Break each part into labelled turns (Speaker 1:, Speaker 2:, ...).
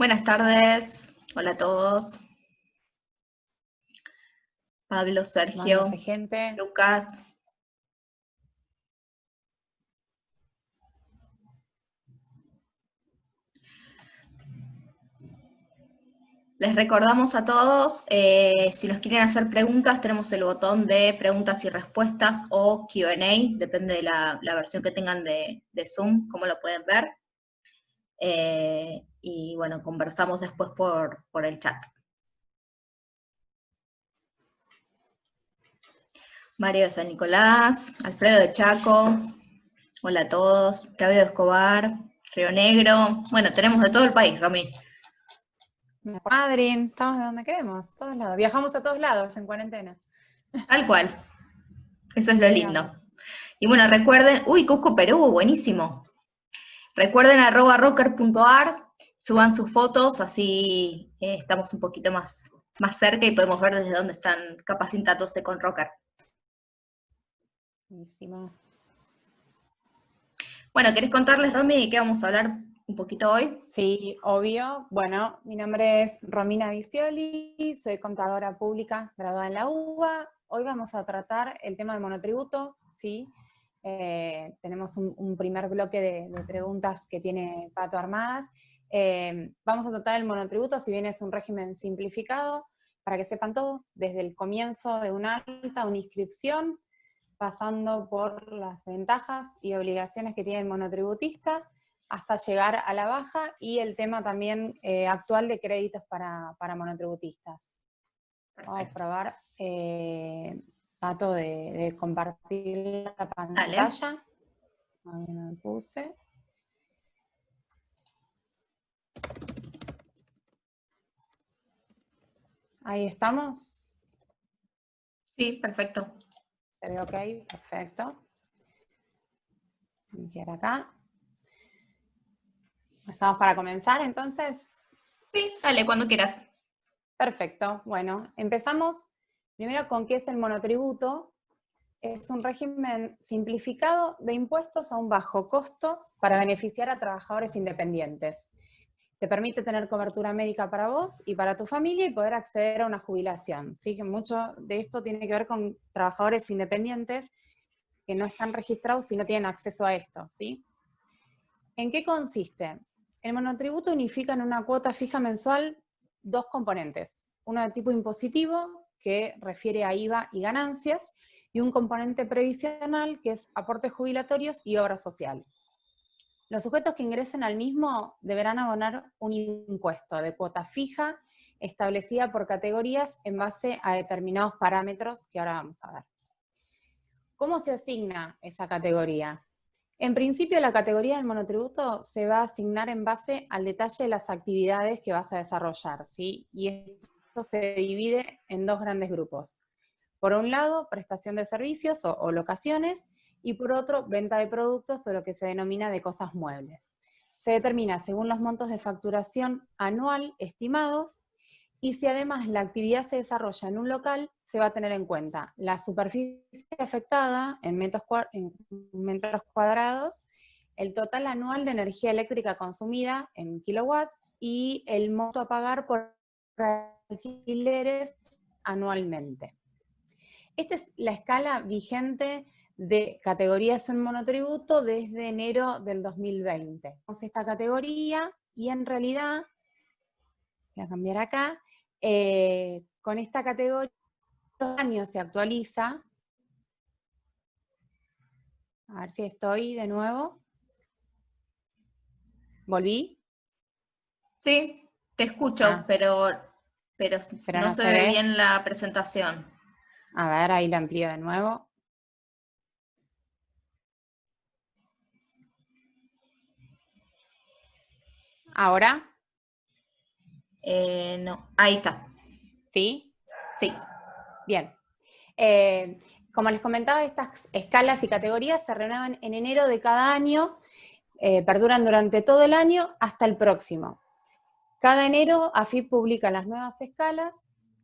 Speaker 1: Buenas tardes, hola a todos. Pablo,
Speaker 2: Sumándose
Speaker 1: Sergio,
Speaker 2: gente.
Speaker 1: Lucas. Les recordamos a todos, si nos quieren hacer preguntas, tenemos el botón de preguntas y respuestas o Q&A, depende de la versión que tengan de Zoom, como lo pueden ver. Y bueno, conversamos después por el chat. Mario de San Nicolás, Alfredo de Chaco, hola a todos, Claudio de Escobar, Río Negro, bueno, tenemos de todo el país, Romy.
Speaker 2: Madrid, estamos de donde queremos, todos lados. Viajamos a todos lados en cuarentena.
Speaker 1: Tal cual, eso es lo lindo.
Speaker 2: Llegamos.
Speaker 1: Y bueno, recuerden, uy, Cusco, Perú, buenísimo. Recuerden @rocker.ar, suban sus fotos, así estamos un poquito más cerca y podemos ver desde dónde están capacitándose con Rocker.
Speaker 2: Buenísimo.
Speaker 1: Bueno, ¿querés contarles, Romy, de qué vamos a hablar un poquito hoy?
Speaker 2: Sí, obvio. Bueno, mi nombre es Romina Vicioli, soy contadora pública graduada en la UBA. Hoy vamos a tratar el tema de monotributo, ¿sí? Tenemos un primer bloque de preguntas que tiene Pato armadas. Vamos a tratar el monotributo, si bien es un régimen simplificado, para que sepan todo, desde el comienzo de una alta, una inscripción, pasando por las ventajas y obligaciones que tiene el monotributista, hasta llegar a la baja, y el tema también actual de créditos para monotributistas.
Speaker 1: Perfecto.
Speaker 2: Vamos a probar, Pato, de compartir la pantalla.
Speaker 1: Dale.
Speaker 2: Ahí me puse. Ahí estamos.
Speaker 1: Sí, perfecto.
Speaker 2: Se ve ok, perfecto. Limpiar acá. ¿Estamos para comenzar entonces?
Speaker 1: Sí, dale, cuando quieras.
Speaker 2: Perfecto, bueno, empezamos primero con qué es el monotributo. Es un régimen simplificado de impuestos a un bajo costo para beneficiar a trabajadores independientes. Te permite tener cobertura médica para vos y para tu familia y poder acceder a una jubilación. ¿Sí? Que mucho de esto tiene que ver con trabajadores independientes que no están registrados y no tienen acceso a esto. ¿Sí? ¿En qué consiste? El monotributo unifica en una cuota fija mensual dos componentes. Uno de tipo impositivo, que refiere a IVA y ganancias, y un componente previsional, que es aportes jubilatorios y obra social. Los sujetos que ingresen al mismo deberán abonar un impuesto de cuota fija establecida por categorías en base a determinados parámetros que ahora vamos a ver. ¿Cómo se asigna esa categoría? En principio, la categoría del monotributo se va a asignar en base al detalle de las actividades que vas a desarrollar, ¿sí? Y esto se divide en dos grandes grupos. Por un lado, prestación de servicios o locaciones, y por otro, venta de productos o lo que se denomina de cosas muebles. Se determina según los montos de facturación anual estimados, y si además la actividad se desarrolla en un local, se va a tener en cuenta la superficie afectada en metros cuadrados, el total anual de energía eléctrica consumida en kilowatts y el monto a pagar por alquileres anualmente. Esta es la escala vigente de categorías en monotributo desde enero del 2020. Tenemos esta categoría y en realidad, voy a cambiar acá, con esta categoría los años se actualiza. A ver si estoy de nuevo. ¿Volví?
Speaker 1: Sí, te escucho, pero no
Speaker 2: No
Speaker 1: se
Speaker 2: se
Speaker 1: ve
Speaker 2: ve.
Speaker 1: bien la presentación.
Speaker 2: A ver, ahí lo amplío de nuevo. ¿Ahora?
Speaker 1: No, ahí está.
Speaker 2: ¿Sí?
Speaker 1: Sí.
Speaker 2: Bien. Como les comentaba, estas escalas y categorías se renuevan en enero de cada año, perduran durante todo el año hasta el próximo. Cada enero AFIP publica las nuevas escalas,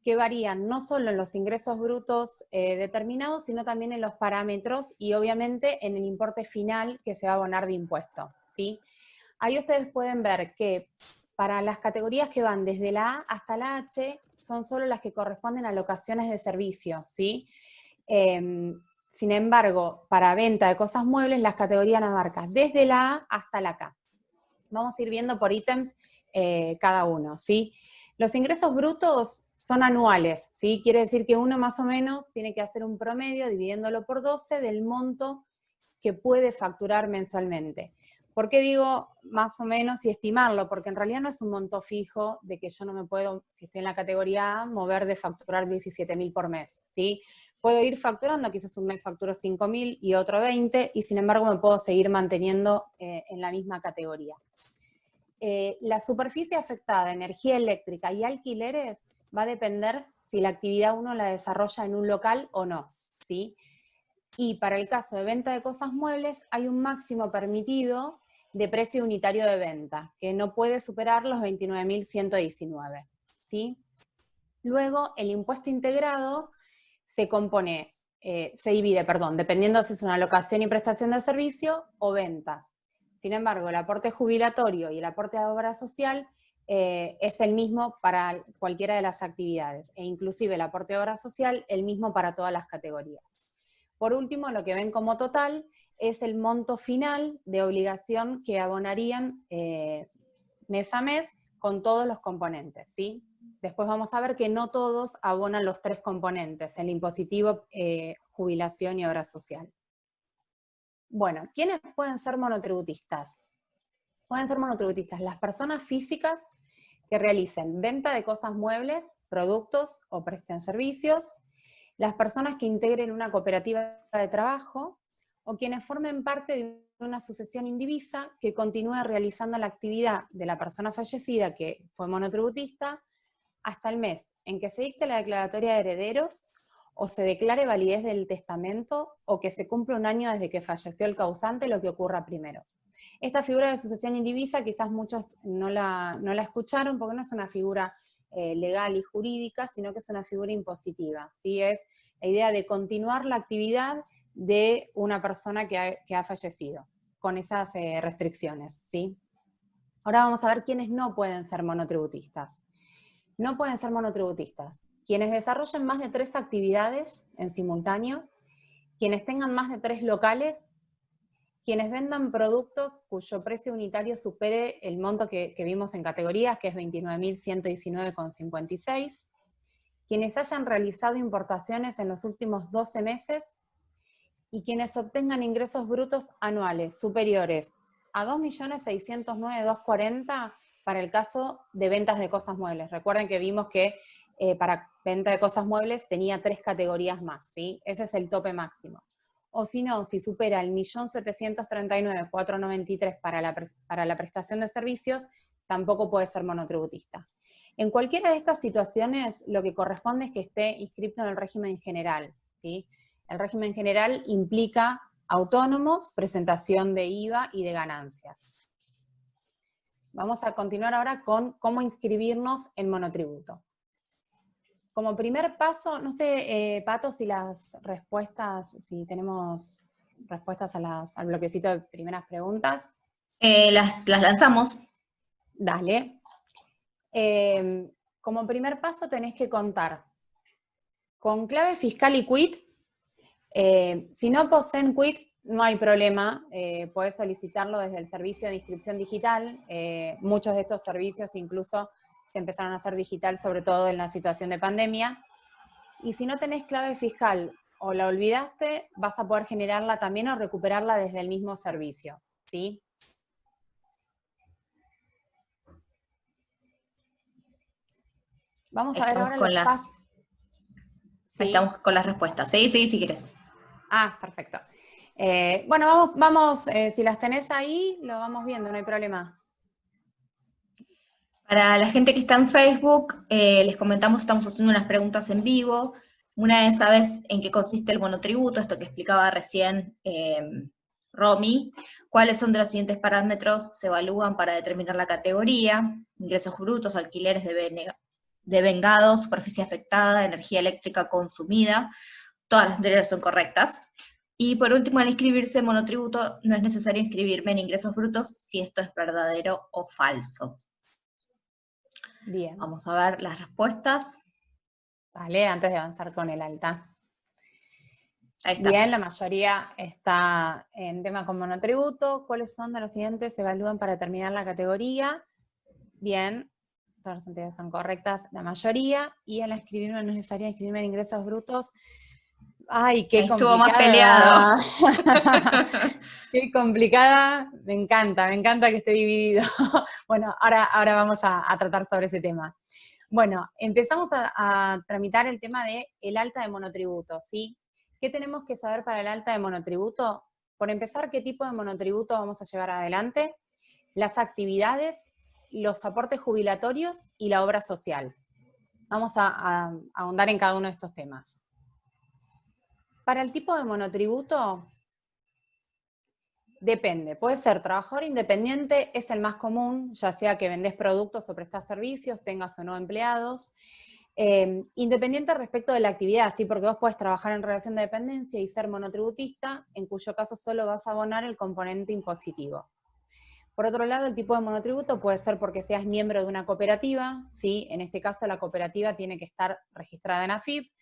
Speaker 2: que varían no solo en los ingresos brutos determinados, sino también en los parámetros y obviamente en el importe final que se va a abonar de impuesto, ¿sí? Ahí ustedes pueden ver que para las categorías que van desde la A hasta la H, son solo las que corresponden a locaciones de servicio, ¿sí? Sin embargo, para venta de cosas muebles, las categorías abarcan desde la A hasta la K. Vamos a ir viendo por ítems cada uno, ¿sí? Los ingresos brutos son anuales, ¿sí? Quiere decir que uno más o menos tiene que hacer un promedio, dividiéndolo por 12, del monto que puede facturar mensualmente. ¿Por qué digo más o menos y estimarlo? Porque en realidad no es un monto fijo de que yo no me puedo, si estoy en la categoría A, mover de facturar 17.000 por mes, ¿sí? Puedo ir facturando, quizás un mes facturo 5.000 y otro 20, y sin embargo me puedo seguir manteniendo en la misma categoría. La superficie afectada, energía eléctrica y alquileres, va a depender si la actividad uno la desarrolla en un local o no, ¿sí? Y para el caso de venta de cosas muebles, hay un máximo permitido de precio unitario de venta, que no puede superar los 29.119, ¿sí? Luego, el impuesto integrado se divide, dependiendo si es una locación y prestación de servicio o ventas. Sin embargo, el aporte jubilatorio y el aporte de obra social es el mismo para cualquiera de las actividades, e inclusive el aporte de obra social el mismo para todas las categorías. Por último, lo que ven como total es el monto final de obligación que abonarían mes a mes con todos los componentes, ¿sí? Después vamos a ver que no todos abonan los 3 componentes, el impositivo, jubilación y obra social. Bueno, ¿quiénes pueden ser monotributistas? Pueden ser monotributistas las personas físicas que realicen venta de cosas muebles, productos o presten servicios, las personas que integren una cooperativa de trabajo, o quienes formen parte de una sucesión indivisa que continúe realizando la actividad de la persona fallecida que fue monotributista hasta el mes en que se dicte la declaratoria de herederos, o se declare validez del testamento, o que se cumpla un año desde que falleció el causante, lo que ocurra primero. Esta figura de sucesión indivisa quizás muchos no la escucharon, porque no es una figura legal y jurídica, sino que es una figura impositiva, ¿sí? Es la idea de continuar la actividad de una persona que ha fallecido, con esas restricciones, ¿sí? Ahora vamos a ver quiénes no pueden ser monotributistas. No pueden ser monotributistas quienes desarrollen más de 3 actividades en simultáneo, quienes tengan más de 3 locales, quienes vendan productos cuyo precio unitario supere el monto que vimos en categorías, que es 29.119,56, quienes hayan realizado importaciones en los últimos 12 meses, y quienes obtengan ingresos brutos anuales superiores a 2.609.240 para el caso de ventas de cosas muebles. Recuerden que vimos que para venta de cosas muebles tenía 3 categorías más, ¿sí? Ese es el tope máximo. O si no, si supera el 1.739.493 para la prestación de servicios, tampoco puede ser monotributista. En cualquiera de estas situaciones, lo que corresponde es que esté inscrito en el régimen general, ¿sí? El régimen general implica autónomos, presentación de IVA y de ganancias. Vamos a continuar ahora con cómo inscribirnos en monotributo. Como primer paso, no sé, Pato, si tenemos respuestas al bloquecito de primeras preguntas.
Speaker 1: Las lanzamos.
Speaker 2: Dale. Como primer paso tenés que contar con clave fiscal y quit. Si no poseen quit, no hay problema, podés solicitarlo desde el servicio de inscripción digital. Muchos de estos servicios incluso se empezaron a hacer digital, sobre todo en la situación de pandemia. Y si no tenés clave fiscal o la olvidaste, vas a poder generarla también o recuperarla desde el mismo servicio, ¿sí? Vamos a ver ahora los pasos.
Speaker 1: ¿Sí? Estamos con las respuestas. Sí, si quieres.
Speaker 2: Ah, perfecto. Bueno, vamos, si las tenés ahí, lo vamos viendo, no hay problema.
Speaker 1: Para la gente que está en Facebook, les comentamos, estamos haciendo unas preguntas en vivo. Una es, ¿sabes en qué consiste el monotributo? Esto que explicaba recién Romy. ¿Cuáles son de los siguientes parámetros se evalúan para determinar la categoría? Ingresos brutos, alquileres devengados, superficie afectada, energía eléctrica consumida. Todas las anteriores son correctas. Y por último, al inscribirse en monotributo, no es necesario inscribirme en ingresos brutos si esto es verdadero o falso.
Speaker 2: Bien.
Speaker 1: Vamos a ver las respuestas.
Speaker 2: Vale, antes de avanzar con el alta.
Speaker 1: Ahí está.
Speaker 2: Bien, la mayoría está en tema con monotributo. ¿Cuáles son de los siguientes se evalúan para determinar la categoría? Bien, todas las anteriores son correctas, la mayoría. Y al escribirme no es necesario escribirme en ingresos brutos. ¡Ay, qué
Speaker 1: Estuvo más
Speaker 2: complicada!
Speaker 1: peleado.
Speaker 2: ¡Qué complicada! Me encanta que esté dividido. Bueno, ahora vamos a tratar sobre ese tema. Bueno, empezamos a tramitar el tema del alta de monotributo, ¿sí? ¿Qué tenemos que saber para el alta de monotributo? Por empezar, ¿qué tipo de monotributo vamos a llevar adelante? Las actividades, los aportes jubilatorios y la obra social. Vamos a ahondar en cada uno de estos temas. Para el tipo de monotributo, depende. Puede ser trabajador independiente, es el más común, ya sea que vendés productos o prestás servicios, tengas o no empleados. Independiente respecto de la actividad, ¿sí? Porque vos podés trabajar en relación de dependencia y ser monotributista, en cuyo caso solo vas a abonar el componente impositivo. Por otro lado, el tipo de monotributo puede ser porque seas miembro de una cooperativa, ¿sí? En este caso la cooperativa tiene que estar registrada en AFIP.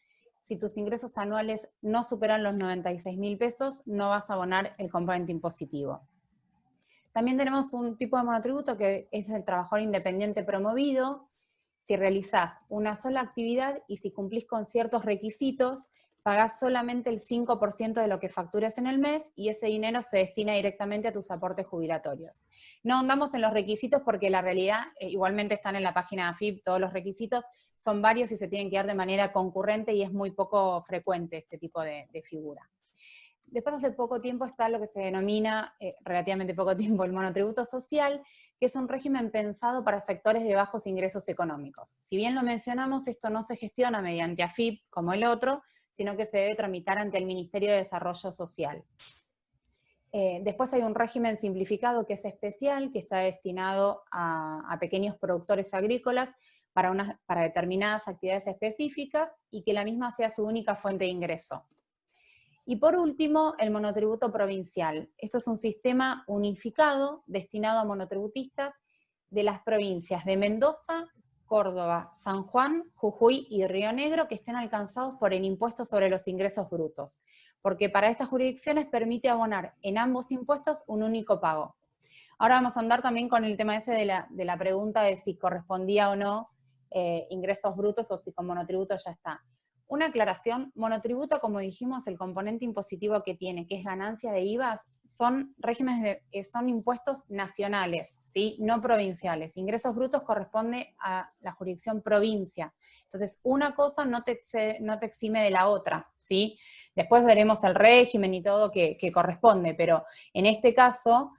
Speaker 2: Si tus ingresos anuales no superan los 96.000 pesos, no vas a abonar el componente impositivo. También tenemos un tipo de monotributo que es el trabajador independiente promovido. Si realizás una sola actividad y si cumplís con ciertos requisitos, pagás solamente el 5% de lo que factures en el mes y ese dinero se destina directamente a tus aportes jubilatorios. No ahondamos en los requisitos porque la realidad, igualmente están en la página de AFIP, todos los requisitos, son varios y se tienen que dar de manera concurrente y es muy poco frecuente este tipo de figura. Después, hace poco tiempo está lo que se denomina, relativamente poco tiempo, el monotributo social, que es un régimen pensado para sectores de bajos ingresos económicos. Si bien lo mencionamos, esto no se gestiona mediante AFIP como el otro, sino que se debe tramitar ante el Ministerio de Desarrollo Social. Después hay un régimen simplificado que es especial, que está destinado a pequeños productores agrícolas para determinadas actividades específicas y que la misma sea su única fuente de ingreso. Y por último, el monotributo provincial. Esto es un sistema unificado destinado a monotributistas de las provincias de Mendoza, Córdoba, San Juan, Jujuy y Río Negro que estén alcanzados por el impuesto sobre los ingresos brutos, porque para estas jurisdicciones permite abonar en ambos impuestos un único pago. Ahora vamos a andar también con el tema ese de la pregunta de si correspondía o no ingresos brutos o si con monotributo ya está. Una aclaración, monotributo, como dijimos, el componente impositivo que tiene, que es ganancia de IVA, son regímenes son impuestos nacionales, ¿sí? No provinciales. Ingresos brutos corresponde a la jurisdicción provincia. Entonces, una cosa no te exime de la otra, ¿sí? Después veremos el régimen y todo que corresponde, pero en este caso,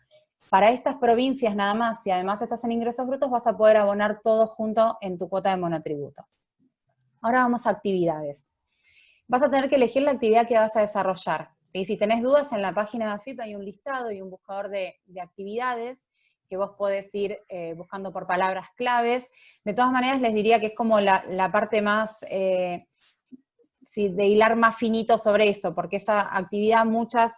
Speaker 2: para estas provincias nada más, si además estás en ingresos brutos, vas a poder abonar todo junto en tu cuota de monotributo. Ahora vamos a actividades. Vas a tener que elegir la actividad que vas a desarrollar, ¿sí? Si tenés dudas, en la página de AFIP hay un listado y un buscador de actividades que vos podés ir buscando por palabras claves. De todas maneras, les diría que es como la parte más, sí, de hilar más finito sobre eso, porque esa actividad muchas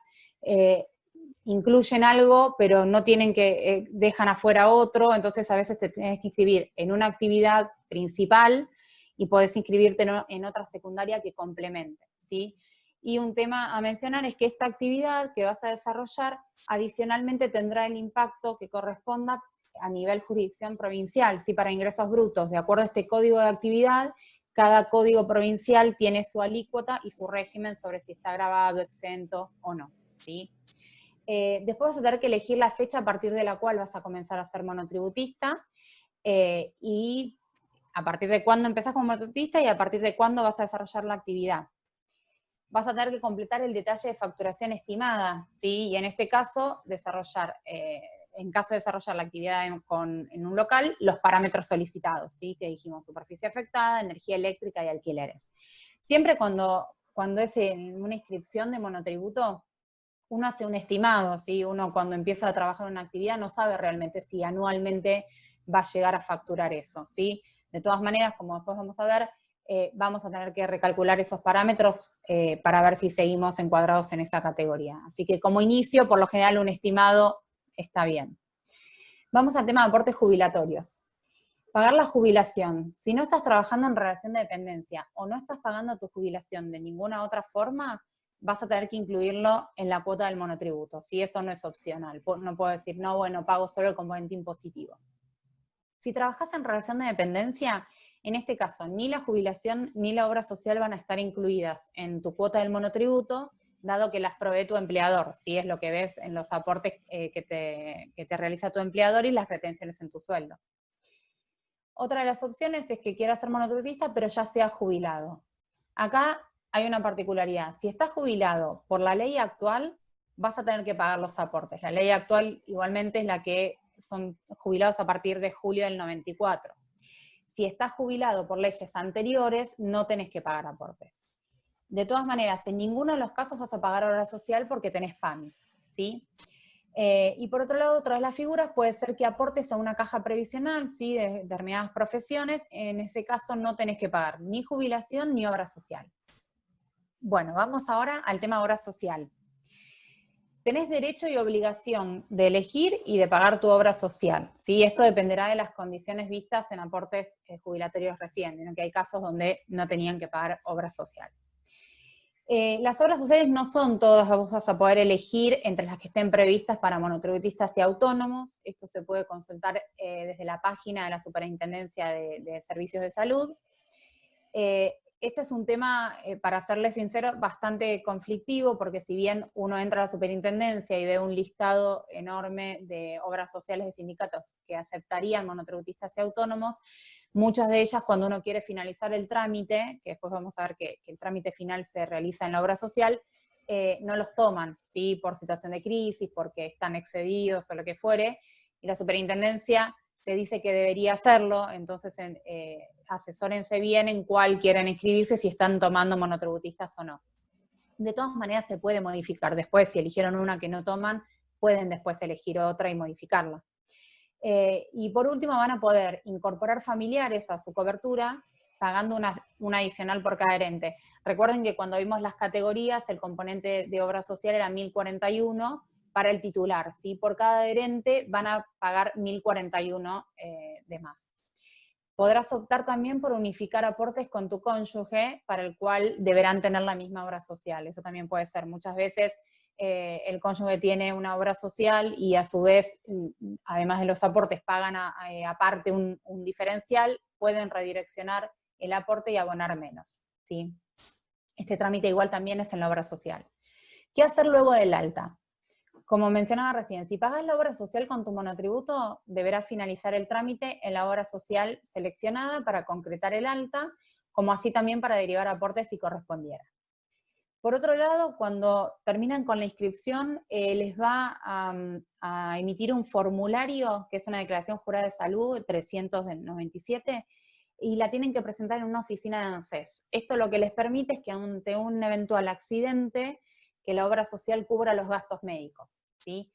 Speaker 2: incluyen algo, pero no tienen que, dejan afuera otro, entonces a veces te tenés que inscribir en una actividad principal y podés inscribirte en otra secundaria que complemente, ¿sí? Y un tema a mencionar es que esta actividad que vas a desarrollar adicionalmente tendrá el impacto que corresponda a nivel jurisdicción provincial, ¿sí? Para ingresos brutos, de acuerdo a este código de actividad, cada código provincial tiene su alícuota y su régimen sobre si está grabado, exento o no, ¿sí? Después vas a tener que elegir la fecha a partir de la cual vas a comenzar a ser monotributista y a partir de cuándo empezás como monotributista y a partir de cuándo vas a desarrollar la actividad. Vas a tener que completar el detalle de facturación estimada, ¿sí? Y en este caso, en caso de desarrollar la actividad en un local, los parámetros solicitados, ¿sí? Que dijimos, superficie afectada, energía eléctrica y alquileres. Siempre cuando es en una inscripción de monotributo, uno hace un estimado, ¿sí? Uno cuando empieza a trabajar en una actividad no sabe realmente si anualmente va a llegar a facturar eso, ¿sí? De todas maneras, como después vamos a ver, vamos a tener que recalcular esos parámetros para ver si seguimos encuadrados en esa categoría. Así que como inicio, por lo general, un estimado está bien. Vamos al tema de aportes jubilatorios. Pagar la jubilación. Si no estás trabajando en relación de dependencia o no estás pagando tu jubilación de ninguna otra forma, vas a tener que incluirlo en la cuota del monotributo, si eso no es opcional. No puedo decir, no, bueno, pago solo el componente impositivo. Si trabajas en relación de dependencia, en este caso, ni la jubilación ni la obra social van a estar incluidas en tu cuota del monotributo, dado que las provee tu empleador, si es lo que ves en los aportes que te realiza tu empleador y las retenciones en tu sueldo. Otra de las opciones es que quieras ser monotributista, pero ya sea jubilado. Acá hay una particularidad. Si estás jubilado por la ley actual, vas a tener que pagar los aportes. La ley actual igualmente es la que son jubilados a partir de julio del 94. Si estás jubilado por leyes anteriores, no tenés que pagar aportes. De todas maneras, en ninguno de los casos vas a pagar obra social porque tenés PAMI, ¿sí? Y por otro lado, otra de las figuras puede ser que aportes a una caja previsional, ¿sí? De determinadas profesiones. En ese caso no tenés que pagar ni jubilación ni obra social. Bueno, vamos ahora al tema obra social. Tenés derecho y obligación de elegir y de pagar tu obra social, ¿sí? Esto dependerá de las condiciones vistas en aportes jubilatorios recientes, ¿no? Que hay casos donde no tenían que pagar obra social. Las obras sociales no son todas, vos vas a poder elegir entre las que estén previstas para monotributistas y autónomos. Esto se puede consultar desde la página de la Superintendencia de Servicios de Salud. Este es un tema, para serles sincero, bastante conflictivo, porque si bien uno entra a la superintendencia y ve un listado enorme de obras sociales de sindicatos que aceptarían monotributistas y autónomos, muchas de ellas, cuando uno quiere finalizar el trámite, que después vamos a ver que el trámite final se realiza en la obra social, no los toman, ¿sí? Por situación de crisis, porque están excedidos o lo que fuere, y la superintendencia te dice que debería hacerlo, entonces asesórense bien en cuál quieren inscribirse, si están tomando monotributistas o no. De todas maneras se puede modificar después, si eligieron una que no toman, pueden después elegir otra y modificarla. Y por último van a poder incorporar familiares a su cobertura, pagando una adicional por cada herente. Recuerden que cuando vimos las categorías, el componente de obra social era 1041, para el titular, ¿sí? Por cada adherente van a pagar 1041 de más. Podrás optar también por unificar aportes con tu cónyuge, para el cual deberán tener la misma obra social. Eso también puede ser. Muchas veces el cónyuge tiene una obra social y a su vez, además de los aportes, pagan aparte un diferencial, pueden redireccionar el aporte y abonar menos, ¿sí? Este trámite igual también es en la obra social. ¿Qué hacer luego del alta? Como mencionaba recién, si pagas la obra social con tu monotributo, deberás finalizar el trámite en la obra social seleccionada para concretar el alta, como así también para derivar aportes si correspondiera. Por otro lado, cuando terminan con la inscripción, les va a emitir un formulario, que es una declaración jurada de salud 397, y la tienen que presentar en una oficina de ANSES. Esto lo que les permite es que ante un eventual accidente, que la obra social cubra los gastos médicos, ¿sí?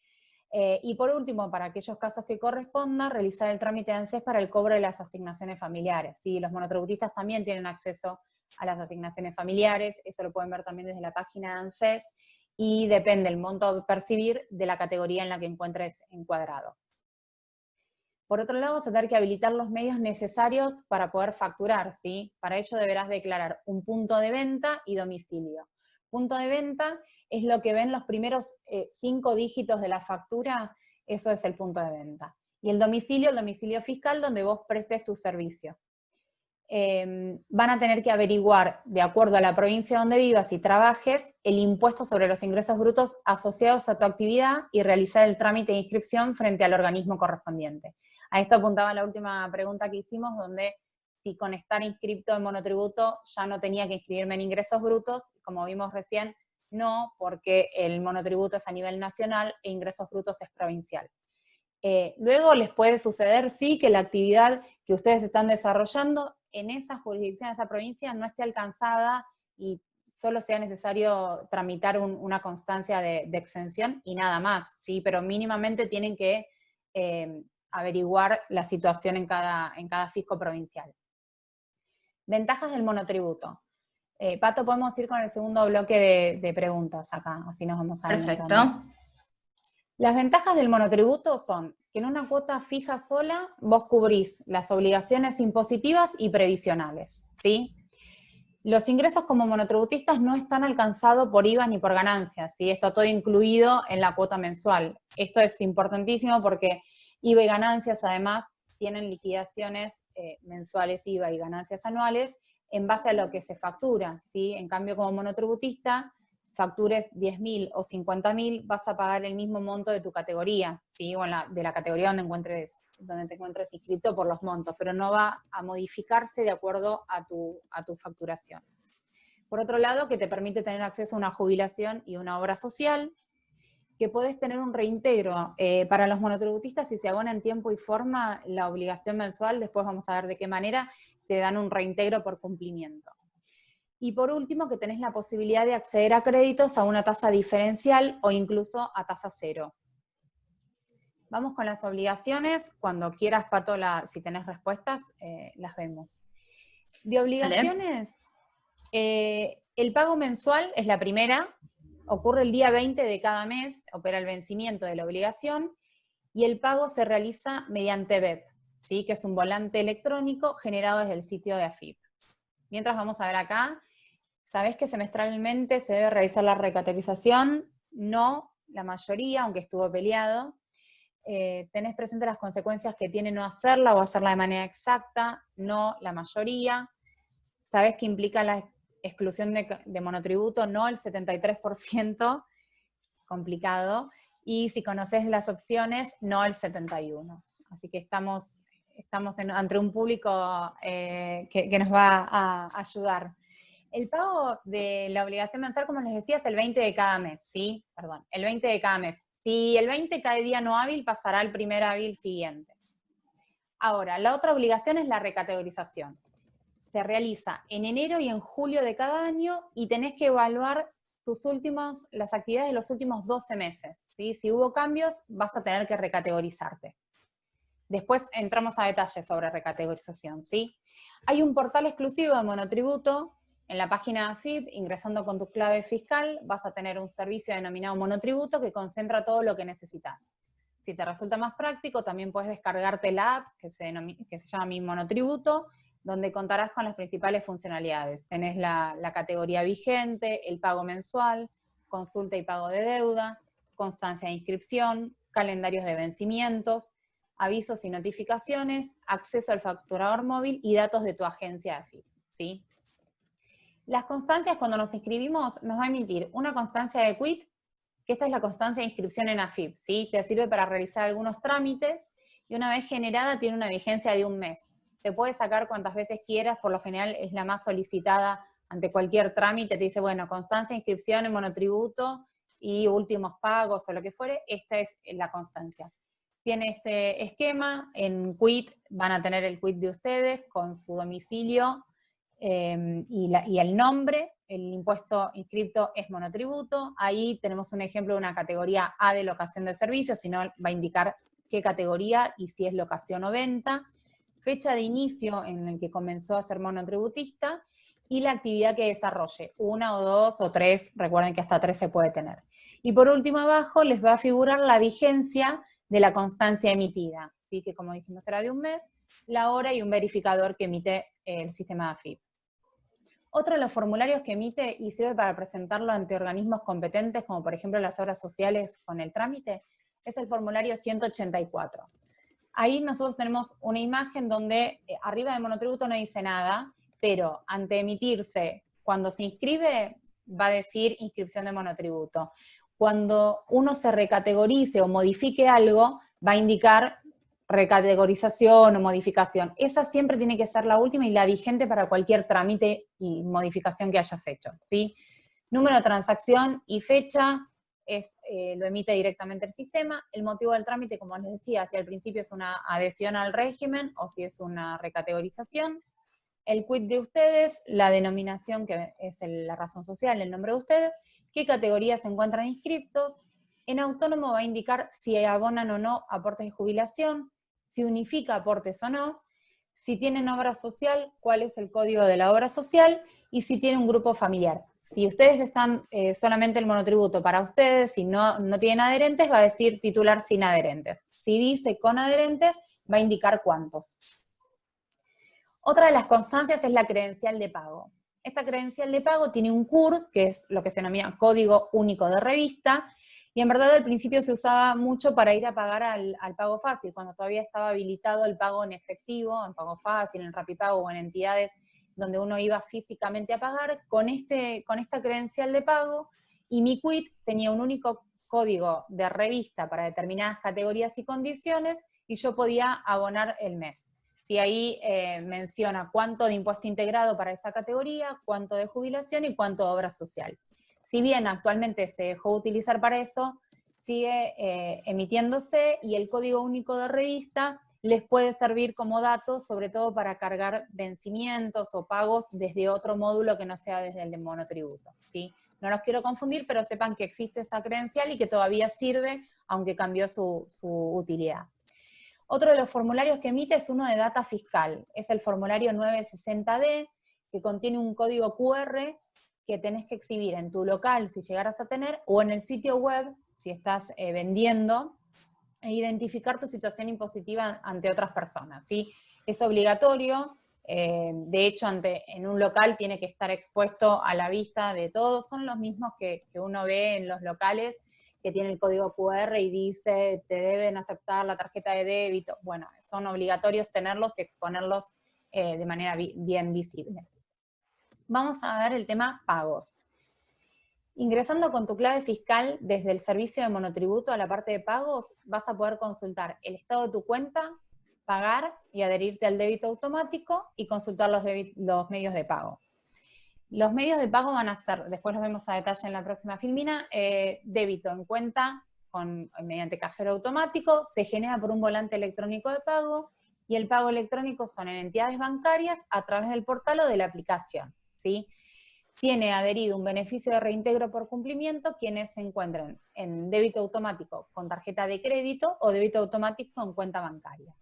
Speaker 2: Y por último, para aquellos casos que corresponda, realizar el trámite de ANSES para el cobro de las asignaciones familiares, ¿sí? Los monotributistas también tienen acceso a las asignaciones familiares, eso lo pueden ver también desde la página de ANSES, y depende el monto a percibir de la categoría en la que encuentres encuadrado. Por otro lado, vas a tener que habilitar los medios necesarios para poder facturar, ¿sí? Para ello deberás declarar un punto de venta y domicilio. Punto de venta es lo que ven los primeros 5 dígitos de la factura, eso es el punto de venta. Y el domicilio fiscal, donde vos prestes tu servicio. Van a tener que averiguar, de acuerdo a la provincia donde vivas y trabajes, el impuesto sobre los ingresos brutos asociados a tu actividad y realizar el trámite de inscripción frente al organismo correspondiente. A esto apuntaba la última pregunta que hicimos, donde si con estar inscripto en monotributo ya no tenía que inscribirme en ingresos brutos, como vimos recién, no, porque el monotributo es a nivel nacional e ingresos brutos es provincial. Luego les puede suceder, sí, que la actividad que ustedes están desarrollando en esa jurisdicción, en esa provincia, no esté alcanzada y solo sea necesario tramitar una constancia de exención y nada más, ¿sí? Pero mínimamente tienen que averiguar la situación en cada fisco provincial. Ventajas del monotributo. Pato, podemos ir con el segundo bloque de preguntas acá, así nos vamos adelantando.
Speaker 1: Perfecto.
Speaker 2: Las ventajas del monotributo son que en una cuota fija sola vos cubrís las obligaciones impositivas y previsionales, ¿sí? Los ingresos como monotributistas no están alcanzados por IVA ni por ganancias, ¿sí? Está todo incluido en la cuota mensual. Esto es importantísimo porque IVA y ganancias además tienen liquidaciones mensuales IVA y ganancias anuales en base a lo que se factura, ¿sí? En cambio, como monotributista, factures 10.000 o 50.000, vas a pagar el mismo monto de tu categoría, ¿sí? O de la categoría donde te encuentres inscrito por los montos, pero no va a modificarse de acuerdo a tu facturación. Por otro lado, que te permite tener acceso a una jubilación y una obra social, que podés tener un reintegro para los monotributistas si se abona en tiempo y forma la obligación mensual, después vamos a ver de qué manera te dan un reintegro por cumplimiento. Y por último, que tenés la posibilidad de acceder a créditos a una tasa diferencial o incluso a tasa cero. Vamos con las obligaciones. Cuando quieras, Pato, si tenés respuestas, las vemos. De obligaciones, el pago mensual es la primera. Ocurre el día 20 de cada mes, opera el vencimiento de la obligación, y el pago se realiza mediante BEP, ¿sí? Que es un volante electrónico generado desde el sitio de AFIP. Mientras vamos a ver acá, ¿sabés que semestralmente se debe realizar la recategorización? No, la mayoría, aunque estuvo peleado. ¿Tenés presente las consecuencias que tiene no hacerla o hacerla de manera exacta? No, la mayoría. ¿Sabés que implica la exclusión de monotributo? No, el 73%, complicado. Y si conocés las opciones, no, el 71%. Así que estamos ante un público que nos va a ayudar. El pago de la obligación mensual, como les decía, es el 20 de cada mes, ¿sí? Perdón, el 20 de cada mes. Si el 20 cae día no hábil, pasará al primer hábil siguiente. Ahora, la otra obligación es la recategorización. Se realiza en enero y en julio de cada año y tenés que evaluar las actividades de los últimos 12 meses, ¿sí? Si hubo cambios, vas a tener que recategorizarte. Después entramos a detalles sobre recategorización, ¿sí? Hay un portal exclusivo de monotributo. En la página de AFIP, ingresando con tu clave fiscal, vas a tener un servicio denominado monotributo que concentra todo lo que necesitas. Si te resulta más práctico, también puedes descargarte la app que se llama Mi Monotributo, donde contarás con las principales funcionalidades. Tenés la categoría vigente, el pago mensual, consulta y pago de deuda, constancia de inscripción, calendarios de vencimientos, avisos y notificaciones, acceso al facturador móvil y datos de tu agencia de AFIP, ¿sí? Las constancias, cuando nos inscribimos, nos va a emitir una constancia de quit, que esta es la constancia de inscripción en AFIP, ¿sí? Te sirve para realizar algunos trámites, y una vez generada tiene una vigencia de 1 mes. Se puede sacar cuantas veces quieras, por lo general es la más solicitada ante cualquier trámite, te dice, bueno, constancia de inscripción en monotributo y últimos pagos o lo que fuere, esta es la constancia. Tiene este esquema, en quit van a tener el quit de ustedes con su domicilio, y el nombre, el impuesto inscripto es monotributo. Ahí tenemos un ejemplo de una categoría A de locación de servicios, si no va a indicar qué categoría y si es locación o venta, fecha de inicio en el que comenzó a ser monotributista y la actividad que desarrolle, 1 o 2 o 3, recuerden que hasta 3 se puede tener. Y por último abajo les va a figurar la vigencia de la constancia emitida, ¿sí? Que como dijimos era de 1 mes, la hora y un verificador que emite el sistema de AFIP. Otro de los formularios que emite y sirve para presentarlo ante organismos competentes, como por ejemplo las obras sociales con el trámite, es el formulario 184. Ahí nosotros tenemos una imagen donde arriba de monotributo no dice nada, pero ante emitirse, cuando se inscribe, va a decir inscripción de monotributo. Cuando uno se recategorice o modifique algo, va a indicar recategorización o modificación. Esa siempre tiene que ser la última y la vigente para cualquier trámite y modificación que hayas hecho, ¿sí? Número de transacción y fecha lo emite directamente el sistema. El motivo del trámite, como les decía, si al principio es una adhesión al régimen o si es una recategorización. El quit de ustedes, la denominación que es la razón social, el nombre de ustedes, qué categorías se encuentran inscriptos. En autónomo va a indicar si abonan o no aportes de jubilación, si unifica aportes o no, si tienen obra social, cuál es el código de la obra social, y si tiene un grupo familiar. si ustedes están solamente el monotributo para ustedes, si no tienen adherentes, va a decir titular sin adherentes. Si dice con adherentes, va a indicar cuántos. Otra de las constancias es la credencial de pago. Esta credencial de pago tiene un CUR, que es lo que se denomina Código Único de Revista, y en verdad al principio se usaba mucho para ir a pagar al pago fácil, cuando todavía estaba habilitado el pago en efectivo, en pago fácil, en Rapipago o en entidades donde uno iba físicamente a pagar. Con esta credencial de pago, y mi quit tenía un único código de revista para determinadas categorías y condiciones, y yo podía abonar el mes. Sí, ahí menciona cuánto de impuesto integrado para esa categoría, cuánto de jubilación y cuánto de obra social. Si bien actualmente se dejó de utilizar para eso, sigue emitiéndose, y el código único de revista les puede servir como dato, sobre todo para cargar vencimientos o pagos desde otro módulo que no sea desde el de monotributo, ¿sí? No los quiero confundir, pero sepan que existe esa credencial y que todavía sirve, aunque cambió su utilidad. Otro de los formularios que emite es uno de data fiscal. Es el formulario 960D, que contiene un código QR que tenés que exhibir en tu local, si llegaras a tener, o en el sitio web, si estás vendiendo, e identificar tu situación impositiva ante otras personas, ¿sí? Es obligatorio, de hecho en un local tiene que estar expuesto a la vista de todos, son los mismos que uno ve en los locales, que tiene el código QR y dice, te deben aceptar la tarjeta de débito. Bueno, son obligatorios tenerlos y exponerlos de manera bien visible. Vamos a ver el tema pagos. Ingresando con tu clave fiscal desde el servicio de monotributo a la parte de pagos, vas a poder consultar el estado de tu cuenta, pagar y adherirte al débito automático y consultar los medios de pago. Los medios de pago van a ser, después los vemos a detalle en la próxima filmina, débito en cuenta mediante cajero automático, se genera por un volante electrónico de pago, y el pago electrónico son en entidades bancarias a través del portal o de la aplicación, ¿sí? Tiene adherido un beneficio de reintegro por cumplimiento quienes se encuentren en débito automático con tarjeta de crédito o débito automático en cuenta bancaria.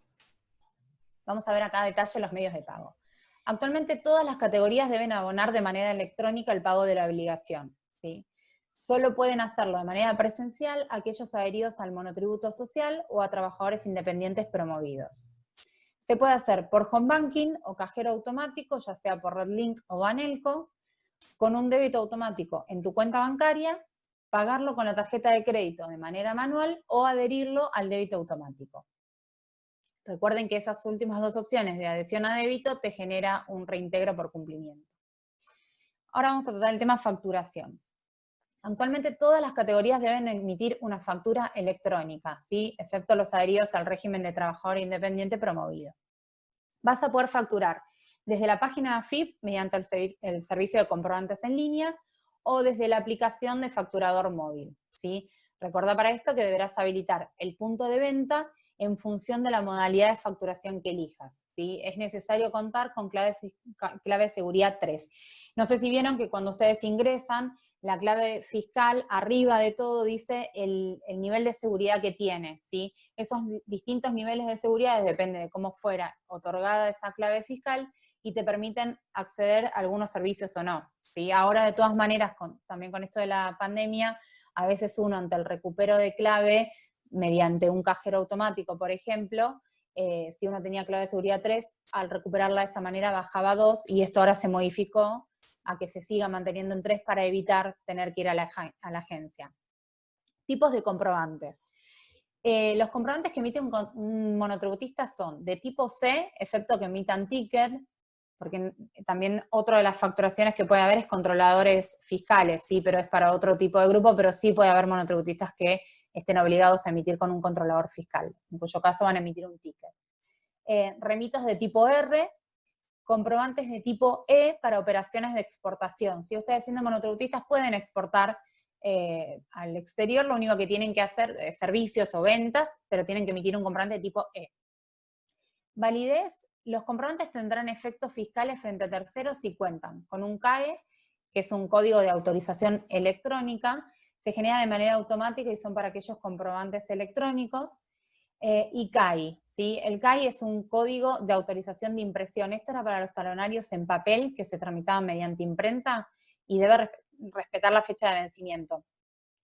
Speaker 2: Vamos a ver acá a detalle los medios de pago. Actualmente todas las categorías deben abonar de manera electrónica el pago de la obligación, ¿sí? Solo pueden hacerlo de manera presencial aquellos adheridos al monotributo social o a trabajadores independientes promovidos. Se puede hacer por home banking o cajero automático, ya sea por RedLink o Banelco, con un débito automático en tu cuenta bancaria, pagarlo con la tarjeta de crédito de manera manual o adherirlo al débito automático. Recuerden que esas últimas dos opciones de adhesión a débito te genera un reintegro por cumplimiento. Ahora vamos a tratar el tema facturación. Actualmente todas las categorías deben emitir una factura electrónica, ¿sí? Excepto los adheridos al régimen de trabajador independiente promovido. Vas a poder facturar desde la página AFIP mediante el servicio de comprobantes en línea o desde la aplicación de facturador móvil, ¿sí? Recordá para esto que deberás habilitar el punto de venta en función de la modalidad de facturación que elijas, ¿sí? Es necesario contar con clave de seguridad 3. No sé si vieron que cuando ustedes ingresan, la clave fiscal arriba de todo dice el nivel de seguridad que tiene, ¿sí? Esos distintos niveles de seguridad depende de cómo fuera otorgada esa clave fiscal y te permiten acceder a algunos servicios o no, ¿sí? Ahora de todas maneras, también con esto de la pandemia, a veces uno ante el recupero de clave mediante un cajero automático, por ejemplo, si uno tenía clave de seguridad 3, al recuperarla de esa manera bajaba 2, y esto ahora se modificó a que se siga manteniendo en 3 para evitar tener que ir a la agencia. Tipos de comprobantes. Los comprobantes que emite un monotributista son de tipo C, excepto que emitan ticket, porque también otra de las facturaciones que puede haber es controladores fiscales, sí, pero es para otro tipo de grupo, pero sí puede haber monotributistas que estén obligados a emitir con un controlador fiscal, en cuyo caso van a emitir un ticket. Remitos de tipo R, comprobantes de tipo E para operaciones de exportación. Si ustedes siendo monotributistas pueden exportar al exterior, lo único que tienen que hacer es servicios o ventas, pero tienen que emitir un comprobante de tipo E. Validez. Los comprobantes tendrán efectos fiscales frente a terceros si cuentan con un CAE, que es un código de autorización electrónica, se genera de manera automática y son para aquellos comprobantes electrónicos, y CAI, ¿sí? El CAI es un código de autorización de impresión. Esto era para los talonarios en papel que se tramitaban mediante imprenta y debe respetar la fecha de vencimiento.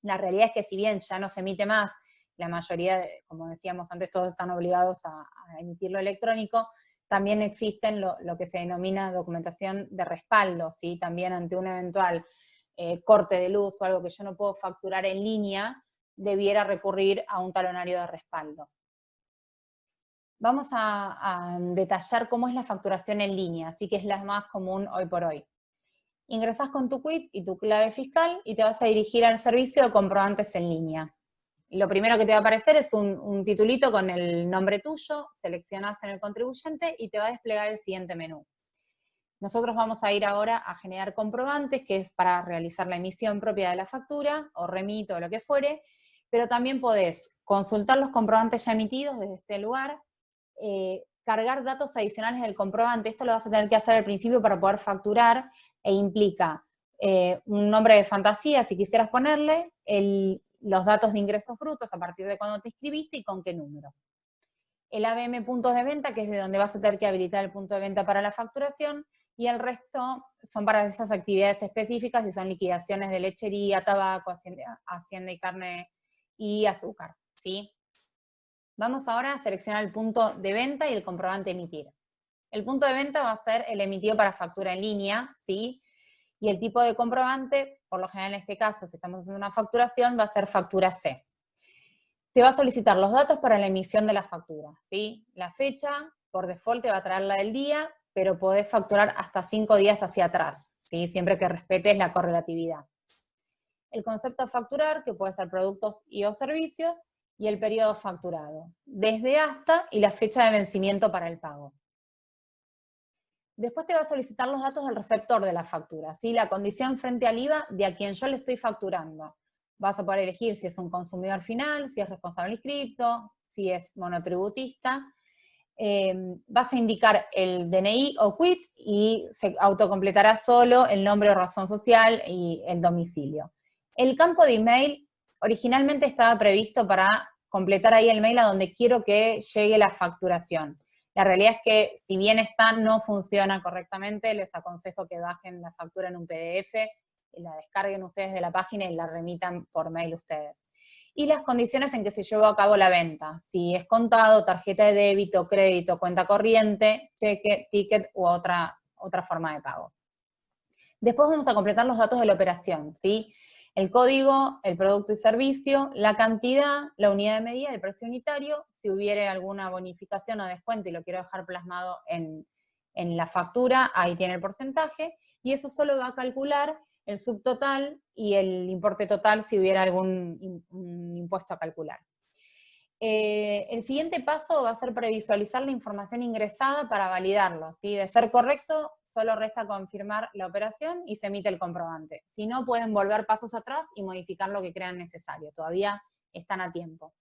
Speaker 2: La realidad es que si bien ya no se emite más, la mayoría, como decíamos antes, todos están obligados a emitirlo electrónico, también existen lo que se denomina documentación de respaldo, ¿sí? También ante un eventual corte de luz o algo que yo no puedo facturar en línea, debiera recurrir a un talonario de respaldo. Vamos a detallar cómo es la facturación en línea, así que es la más común hoy por hoy. Ingresás con tu quit y tu clave fiscal y te vas a dirigir al servicio de comprobantes en línea. Lo primero que te va a aparecer es un titulito con el nombre tuyo, seleccionás en el contribuyente y te va a desplegar el siguiente menú. Nosotros vamos a ir ahora a generar comprobantes, que es para realizar la emisión propia de la factura, o remito, o lo que fuere, pero también podés consultar los comprobantes ya emitidos desde este lugar, cargar datos adicionales del comprobante. Esto lo vas a tener que hacer al principio para poder facturar, e implica un nombre de fantasía, si quisieras ponerle, los datos de ingresos brutos a partir de cuando te inscribiste y con qué número. El ABM puntos de venta, que es de donde vas a tener que habilitar el punto de venta para la facturación, y el resto son para esas actividades específicas y son liquidaciones de lechería, tabaco, hacienda y carne y azúcar, ¿sí? Vamos ahora a seleccionar el punto de venta y el comprobante emitir. El punto de venta va a ser el emitido para factura en línea, ¿sí? Y el tipo de comprobante, por lo general en este caso, si estamos haciendo una facturación, va a ser factura C. Te va a solicitar los datos para la emisión de la factura, ¿sí? La fecha, por default te va a traer la del día, pero podés facturar hasta 5 días hacia atrás, ¿sí? Siempre que respetes la correlatividad. El concepto a facturar, que puede ser productos y o servicios, y el periodo facturado, desde hasta y la fecha de vencimiento para el pago. Después te va a solicitar los datos del receptor de la factura, ¿sí? La condición frente al IVA de a quien yo le estoy facturando. Vas a poder elegir si es un consumidor final, si es responsable inscripto, si es monotributista. Vas a indicar el DNI o quit y se autocompletará solo el nombre o razón social y el domicilio. El campo de email originalmente estaba previsto para completar ahí el mail a donde quiero que llegue la facturación. La realidad es que si bien no funciona correctamente, les aconsejo que bajen la factura en un PDF, la descarguen ustedes de la página y la remitan por mail ustedes. Y las condiciones en que se llevó a cabo la venta, si es contado, tarjeta de débito, crédito, cuenta corriente, cheque, ticket u otra forma de pago. Después vamos a completar los datos de la operación, ¿sí? El código, el producto y servicio, la cantidad, la unidad de medida, el precio unitario, si hubiere alguna bonificación o descuento y lo quiero dejar plasmado en la factura, ahí tiene el porcentaje, y eso solo va a calcular el subtotal y el importe total si hubiera algún impuesto a calcular. El siguiente paso va a ser previsualizar la información ingresada para validarlo, ¿sí? De ser correcto, solo resta confirmar la operación y se emite el comprobante. Si no, pueden volver pasos atrás y modificar lo que crean necesario. Todavía están a tiempo.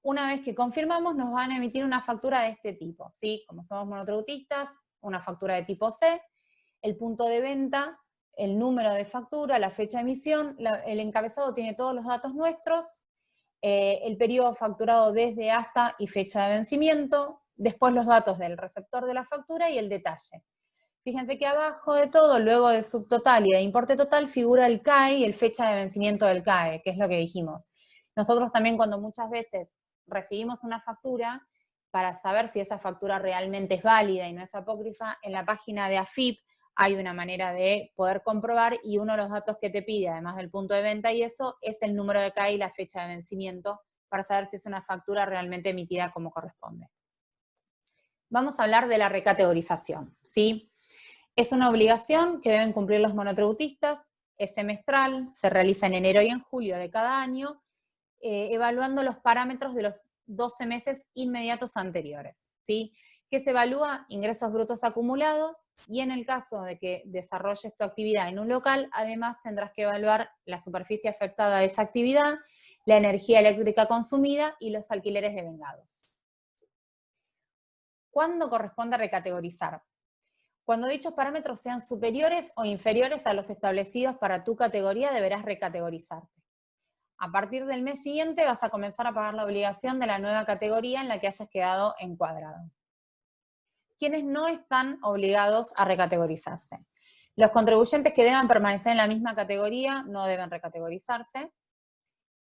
Speaker 2: Una vez que confirmamos, nos van a emitir una factura de este tipo, ¿sí? Como somos monotributistas, una factura de tipo C, el punto de venta, el número de factura, la fecha de emisión, el encabezado tiene todos los datos nuestros, el periodo facturado desde hasta y fecha de vencimiento, después los datos del receptor de la factura y el detalle. Fíjense que abajo de todo, luego de subtotal y de importe total, figura el CAE y el fecha de vencimiento del CAE, que es lo que dijimos. Nosotros también cuando muchas veces recibimos una factura, para saber si esa factura realmente es válida y no es apócrifa, en la página de AFIP hay una manera de poder comprobar y uno de los datos que te pide, además del punto de venta y eso, es el número de CAE y la fecha de vencimiento para saber si es una factura realmente emitida como corresponde. Vamos a hablar de la recategorización, ¿sí? Es una obligación que deben cumplir los monotributistas, es semestral, se realiza en enero y en julio de cada año, evaluando los parámetros de los 12 meses inmediatos anteriores, ¿sí? Que se evalúa ingresos brutos acumulados y en el caso de que desarrolles tu actividad en un local, además tendrás que evaluar la superficie afectada de esa actividad, la energía eléctrica consumida y los alquileres devengados. ¿Cuándo corresponde recategorizar? Cuando dichos parámetros sean superiores o inferiores a los establecidos para tu categoría, deberás recategorizarte. A partir del mes siguiente vas a comenzar a pagar la obligación de la nueva categoría en la que hayas quedado encuadrado. ¿Quiénes no están obligados a recategorizarse? Los contribuyentes que deban permanecer en la misma categoría no deben recategorizarse.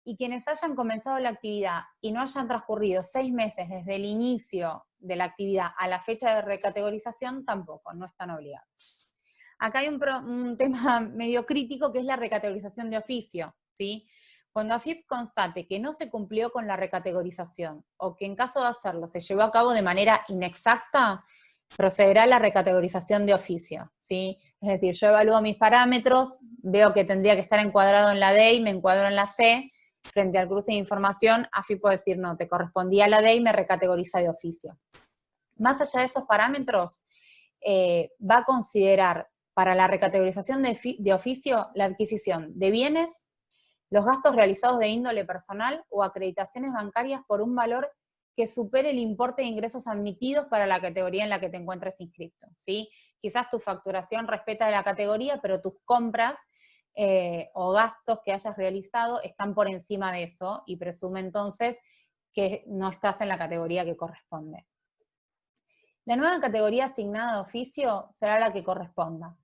Speaker 2: Y quienes hayan comenzado la actividad y no hayan transcurrido 6 meses desde el inicio de la actividad a la fecha de recategorización, tampoco, no están obligados. Acá hay un tema medio crítico que es la recategorización de oficio, ¿sí? Cuando AFIP constate que no se cumplió con la recategorización o que en caso de hacerlo se llevó a cabo de manera inexacta, procederá a la recategorización de oficio, ¿sí? Es decir, yo evalúo mis parámetros, veo que tendría que estar encuadrado en la D y me encuadro en la C. Frente al cruce de información, AFIP puede decir, no, te correspondía la D y me recategoriza de oficio. Más allá de esos parámetros, va a considerar para la recategorización de oficio la adquisición de bienes, los gastos realizados de índole personal o acreditaciones bancarias por un valor que supere el importe de ingresos admitidos para la categoría en la que te encuentres inscrito, ¿sí? Quizás tu facturación respeta de la categoría, pero tus compras o gastos que hayas realizado están por encima de eso y presume entonces que no estás en la categoría que corresponde. La nueva categoría asignada de oficio será la que corresponda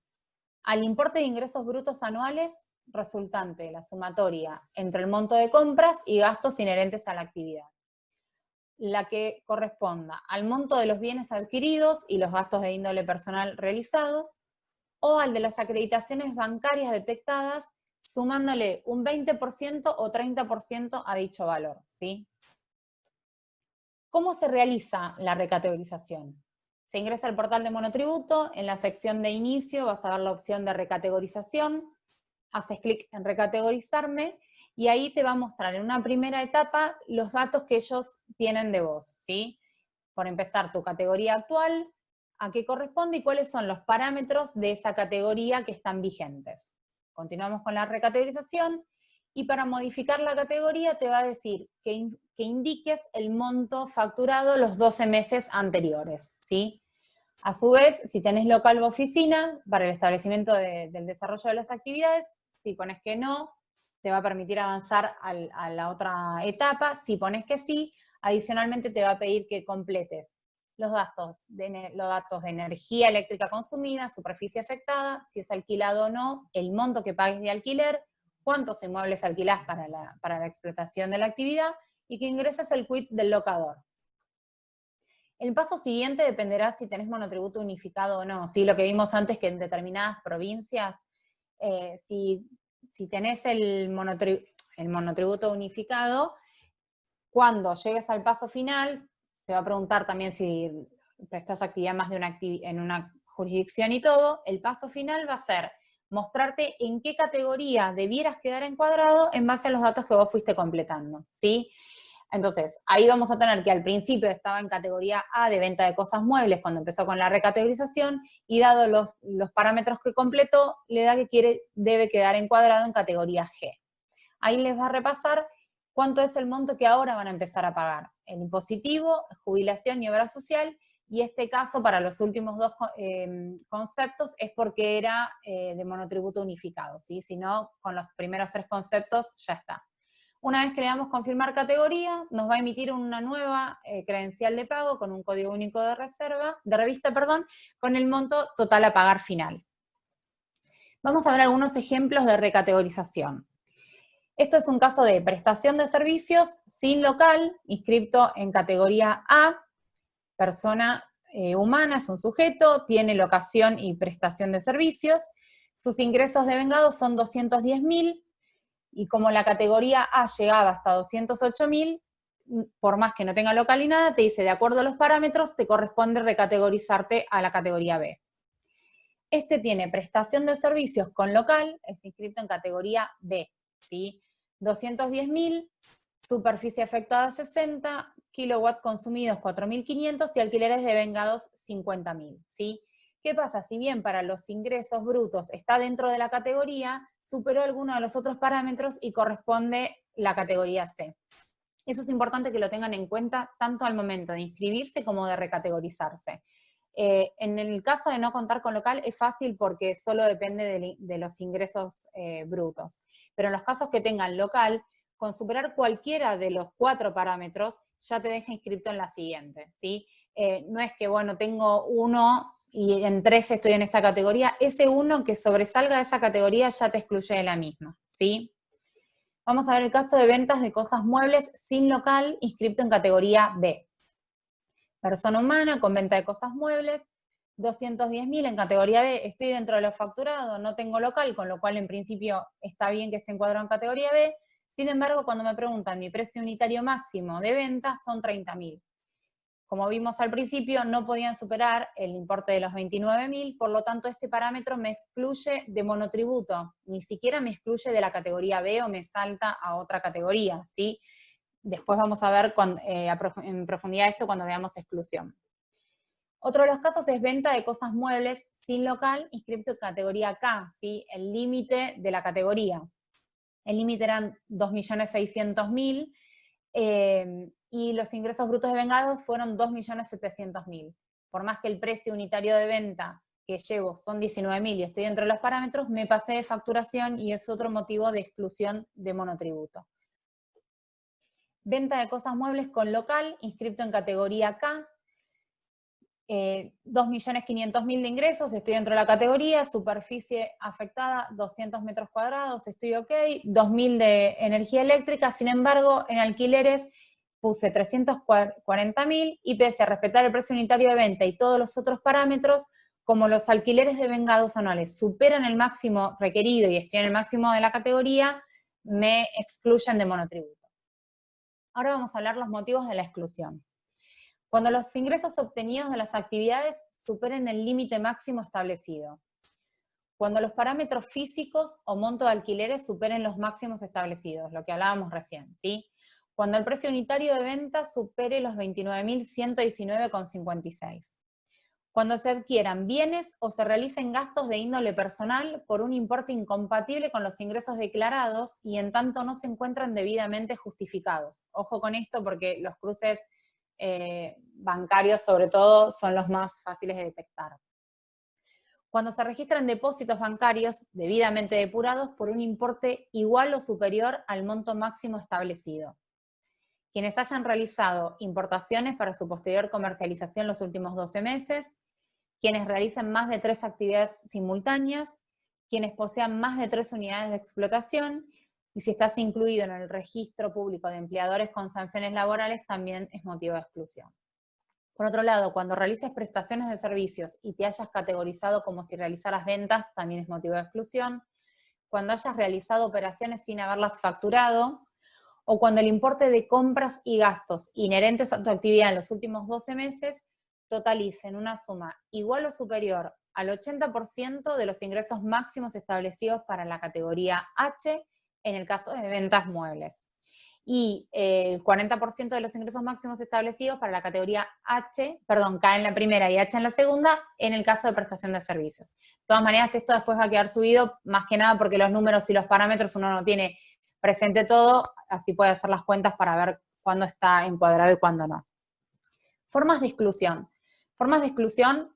Speaker 2: al importe de ingresos brutos anuales resultante de la sumatoria entre el monto de compras y gastos inherentes a la actividad. La que corresponda al monto de los bienes adquiridos y los gastos de índole personal realizados, o al de las acreditaciones bancarias detectadas, sumándole un 20% o 30% a dicho valor, ¿sí? ¿Cómo se realiza la recategorización? Se ingresa al portal de monotributo, en la sección de inicio vas a ver la opción de recategorización, haces clic en recategorizarme, y ahí te va a mostrar en una primera etapa los datos que ellos tienen de vos, ¿sí? Por empezar, tu categoría actual, a qué corresponde y cuáles son los parámetros de esa categoría que están vigentes. Continuamos con la recategorización, y para modificar la categoría te va a decir que indiques el monto facturado los 12 meses anteriores, ¿sí? A su vez, si tenés local o oficina, para el establecimiento del desarrollo de las actividades, si pones que no, te va a permitir avanzar a la otra etapa. Si pones que sí, adicionalmente te va a pedir que completes los datos de energía eléctrica consumida, superficie afectada, si es alquilado o no, el monto que pagues de alquiler, cuántos inmuebles alquilás para la explotación de la actividad, y que ingreses el quit del locador. El paso siguiente dependerá si tenés monotributo unificado o no. ¿Sí? Lo que vimos antes, que en determinadas provincias, si tenés el monotributo unificado, cuando llegues al paso final, te va a preguntar también si prestás actividad más de en una jurisdicción y todo. El paso final va a ser mostrarte en qué categoría debieras quedar encuadrado en base a los datos que vos fuiste completando, ¿sí? Entonces, ahí vamos a tener que al principio estaba en categoría A de venta de cosas muebles cuando empezó con la recategorización, y dado los parámetros que completó, le da que debe quedar encuadrado en categoría G. Ahí les va a repasar cuánto es el monto que ahora van a empezar a pagar. El impositivo, jubilación y obra social, y este caso para los últimos dos conceptos es porque era de monotributo unificado, ¿sí? Si no, con los primeros 3 conceptos ya está. Una vez que le damos confirmar categoría, nos va a emitir una nueva credencial de pago con un código único de revista, con el monto total a pagar final. Vamos a ver algunos ejemplos de recategorización. Esto es un caso de prestación de servicios sin local, inscripto en categoría A, persona humana, es un sujeto, tiene locación y prestación de servicios, sus ingresos devengados son 210.000, y como la categoría A llegaba hasta 208.000, por más que no tenga local ni nada, te dice, de acuerdo a los parámetros, te corresponde recategorizarte a la categoría B. Este tiene prestación de servicios con local, es inscrito en categoría B, ¿sí? 210.000, superficie afectada 60, kilowatt consumidos 4.500 y alquileres devengados 50.000, ¿sí? ¿Qué pasa? Si bien para los ingresos brutos está dentro de la categoría, superó alguno de los otros parámetros y corresponde la categoría C. Eso es importante que lo tengan en cuenta tanto al momento de inscribirse como de recategorizarse. En el caso de no contar con local es fácil porque solo depende de los ingresos brutos. Pero en los casos que tengan local, con superar cualquiera de los 4 parámetros, ya te deja inscrito en la siguiente, ¿sí? No es que, bueno, tengo uno y en 3 estoy en esta categoría, ese 1 que sobresalga de esa categoría ya te excluye de la misma, ¿sí? Vamos a ver el caso de ventas de cosas muebles sin local inscripto en categoría B. Persona humana con venta de cosas muebles, 210.000 en categoría B, estoy dentro de lo facturado, no tengo local, con lo cual en principio está bien que esté encuadrado en categoría B. Sin embargo, cuando me preguntan mi precio unitario máximo de venta, son 30.000. Como vimos al principio, no podían superar el importe de los 29.000, por lo tanto este parámetro me excluye de monotributo, ni siquiera me excluye de la categoría B o me salta a otra categoría, ¿sí? Después vamos a ver en profundidad esto cuando veamos exclusión. Otro de los casos es venta de cosas muebles sin local inscrito en categoría K, ¿sí? El límite de la categoría. El límite eran 2.600.000 y los ingresos brutos de vengados fueron 2.700.000. Por más que el precio unitario de venta que llevo son 19.000 y estoy dentro de los parámetros, me pasé de facturación y es otro motivo de exclusión de monotributo. Venta de cosas muebles con local, inscripto en categoría K, 2.500.000 de ingresos, estoy dentro de la categoría, superficie afectada 200 metros cuadrados, estoy ok, 2.000 de energía eléctrica, sin embargo, en alquileres puse 340.000 y pese a respetar el precio unitario de venta y todos los otros parámetros, como los alquileres de vengados anuales superan el máximo requerido y estoy en el máximo de la categoría, me excluyen de monotributo. Ahora vamos a hablar los motivos de la exclusión. Cuando los ingresos obtenidos de las actividades superen el límite máximo establecido. Cuando los parámetros físicos o monto de alquileres superen los máximos establecidos, lo que hablábamos recién, ¿sí? Cuando el precio unitario de venta supere los 29.119,56. Cuando se adquieran bienes o se realicen gastos de índole personal por un importe incompatible con los ingresos declarados y en tanto no se encuentran debidamente justificados. Ojo con esto porque los cruces bancarios sobre todo son los más fáciles de detectar. Cuando se registran depósitos bancarios debidamente depurados por un importe igual o superior al monto máximo establecido. Quienes hayan realizado importaciones para su posterior comercialización los últimos 12 meses, quienes realicen más de 3 actividades simultáneas, quienes posean más de 3 unidades de explotación, y si estás incluido en el registro público de empleadores con sanciones laborales, también es motivo de exclusión. Por otro lado, cuando realices prestaciones de servicios y te hayas categorizado como si realizaras ventas, también es motivo de exclusión. Cuando hayas realizado operaciones sin haberlas facturado, o cuando el importe de compras y gastos inherentes a tu actividad en los últimos 12 meses totalicen una suma igual o superior al 80% de los ingresos máximos establecidos para la categoría H, en el caso de ventas muebles. Y el 40% de los ingresos máximos establecidos para la categoría K en la primera y H en la segunda, en el caso de prestación de servicios. De todas maneras, esto después va a quedar subido, más que nada porque los números y los parámetros uno no tiene presente todo, así puede hacer las cuentas para ver cuándo está encuadrado y cuándo no. Formas de exclusión. Formas de exclusión,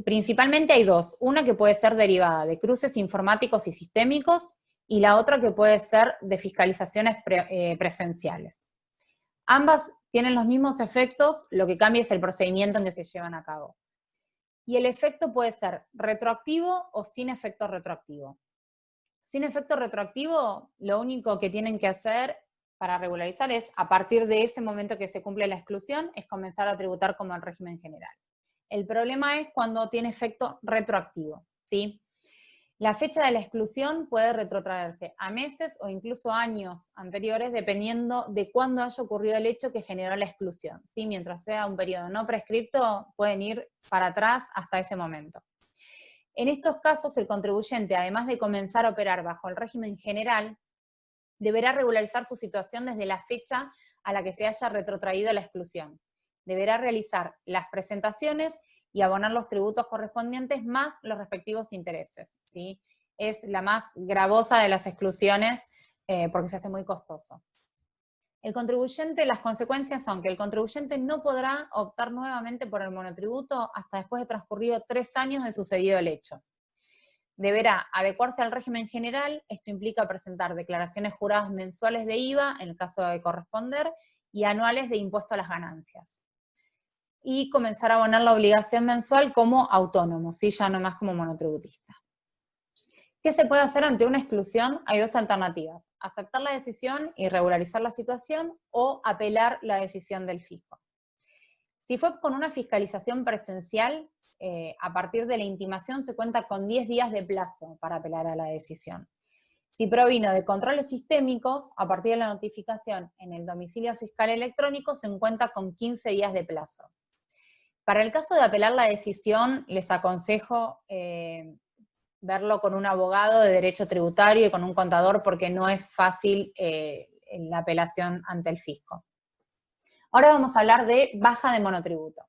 Speaker 2: principalmente hay dos. Una que puede ser derivada de cruces informáticos y sistémicos, y la otra que puede ser de fiscalizaciones presenciales. Ambas tienen los mismos efectos, lo que cambia es el procedimiento en que se llevan a cabo. Y el efecto puede ser retroactivo o sin efecto retroactivo. Sin efecto retroactivo, lo único que tienen que hacer para regularizar es, a partir de ese momento que se cumple la exclusión, es comenzar a tributar como el régimen general. El problema es cuando tiene efecto retroactivo, ¿sí? La fecha de la exclusión puede retrotraerse a meses o incluso años anteriores, dependiendo de cuándo haya ocurrido el hecho que generó la exclusión, ¿sí? Mientras sea un periodo no prescripto, pueden ir para atrás hasta ese momento. En estos casos, el contribuyente, además de comenzar a operar bajo el régimen general, deberá regularizar su situación desde la fecha a la que se haya retrotraído la exclusión. Deberá realizar las presentaciones y abonar los tributos correspondientes más los respectivos intereses, ¿sí? Es la más gravosa de las exclusiones porque se hace muy costoso. El contribuyente, las consecuencias son que el contribuyente no podrá optar nuevamente por el monotributo hasta después de transcurrido 3 años de sucedido el hecho. Deberá adecuarse al régimen general, esto implica presentar declaraciones juradas mensuales de IVA, en el caso de corresponder, y anuales de impuesto a las ganancias. y comenzar a abonar la obligación mensual como autónomo, ¿sí? Ya no más como monotributista. ¿Qué se puede hacer ante una exclusión? Hay dos alternativas: aceptar la decisión y regularizar la situación, o apelar la decisión del fisco. Si fue con una fiscalización presencial, a partir de la intimación se cuenta con 10 días de plazo para apelar a la decisión. Si provino de controles sistémicos, a partir de la notificación en el domicilio fiscal electrónico se cuenta con 15 días de plazo. Para el caso de apelar la decisión, les aconsejo verlo con un abogado de derecho tributario y con un contador, porque no es fácil la apelación ante el fisco. Ahora vamos a hablar de baja de monotributo.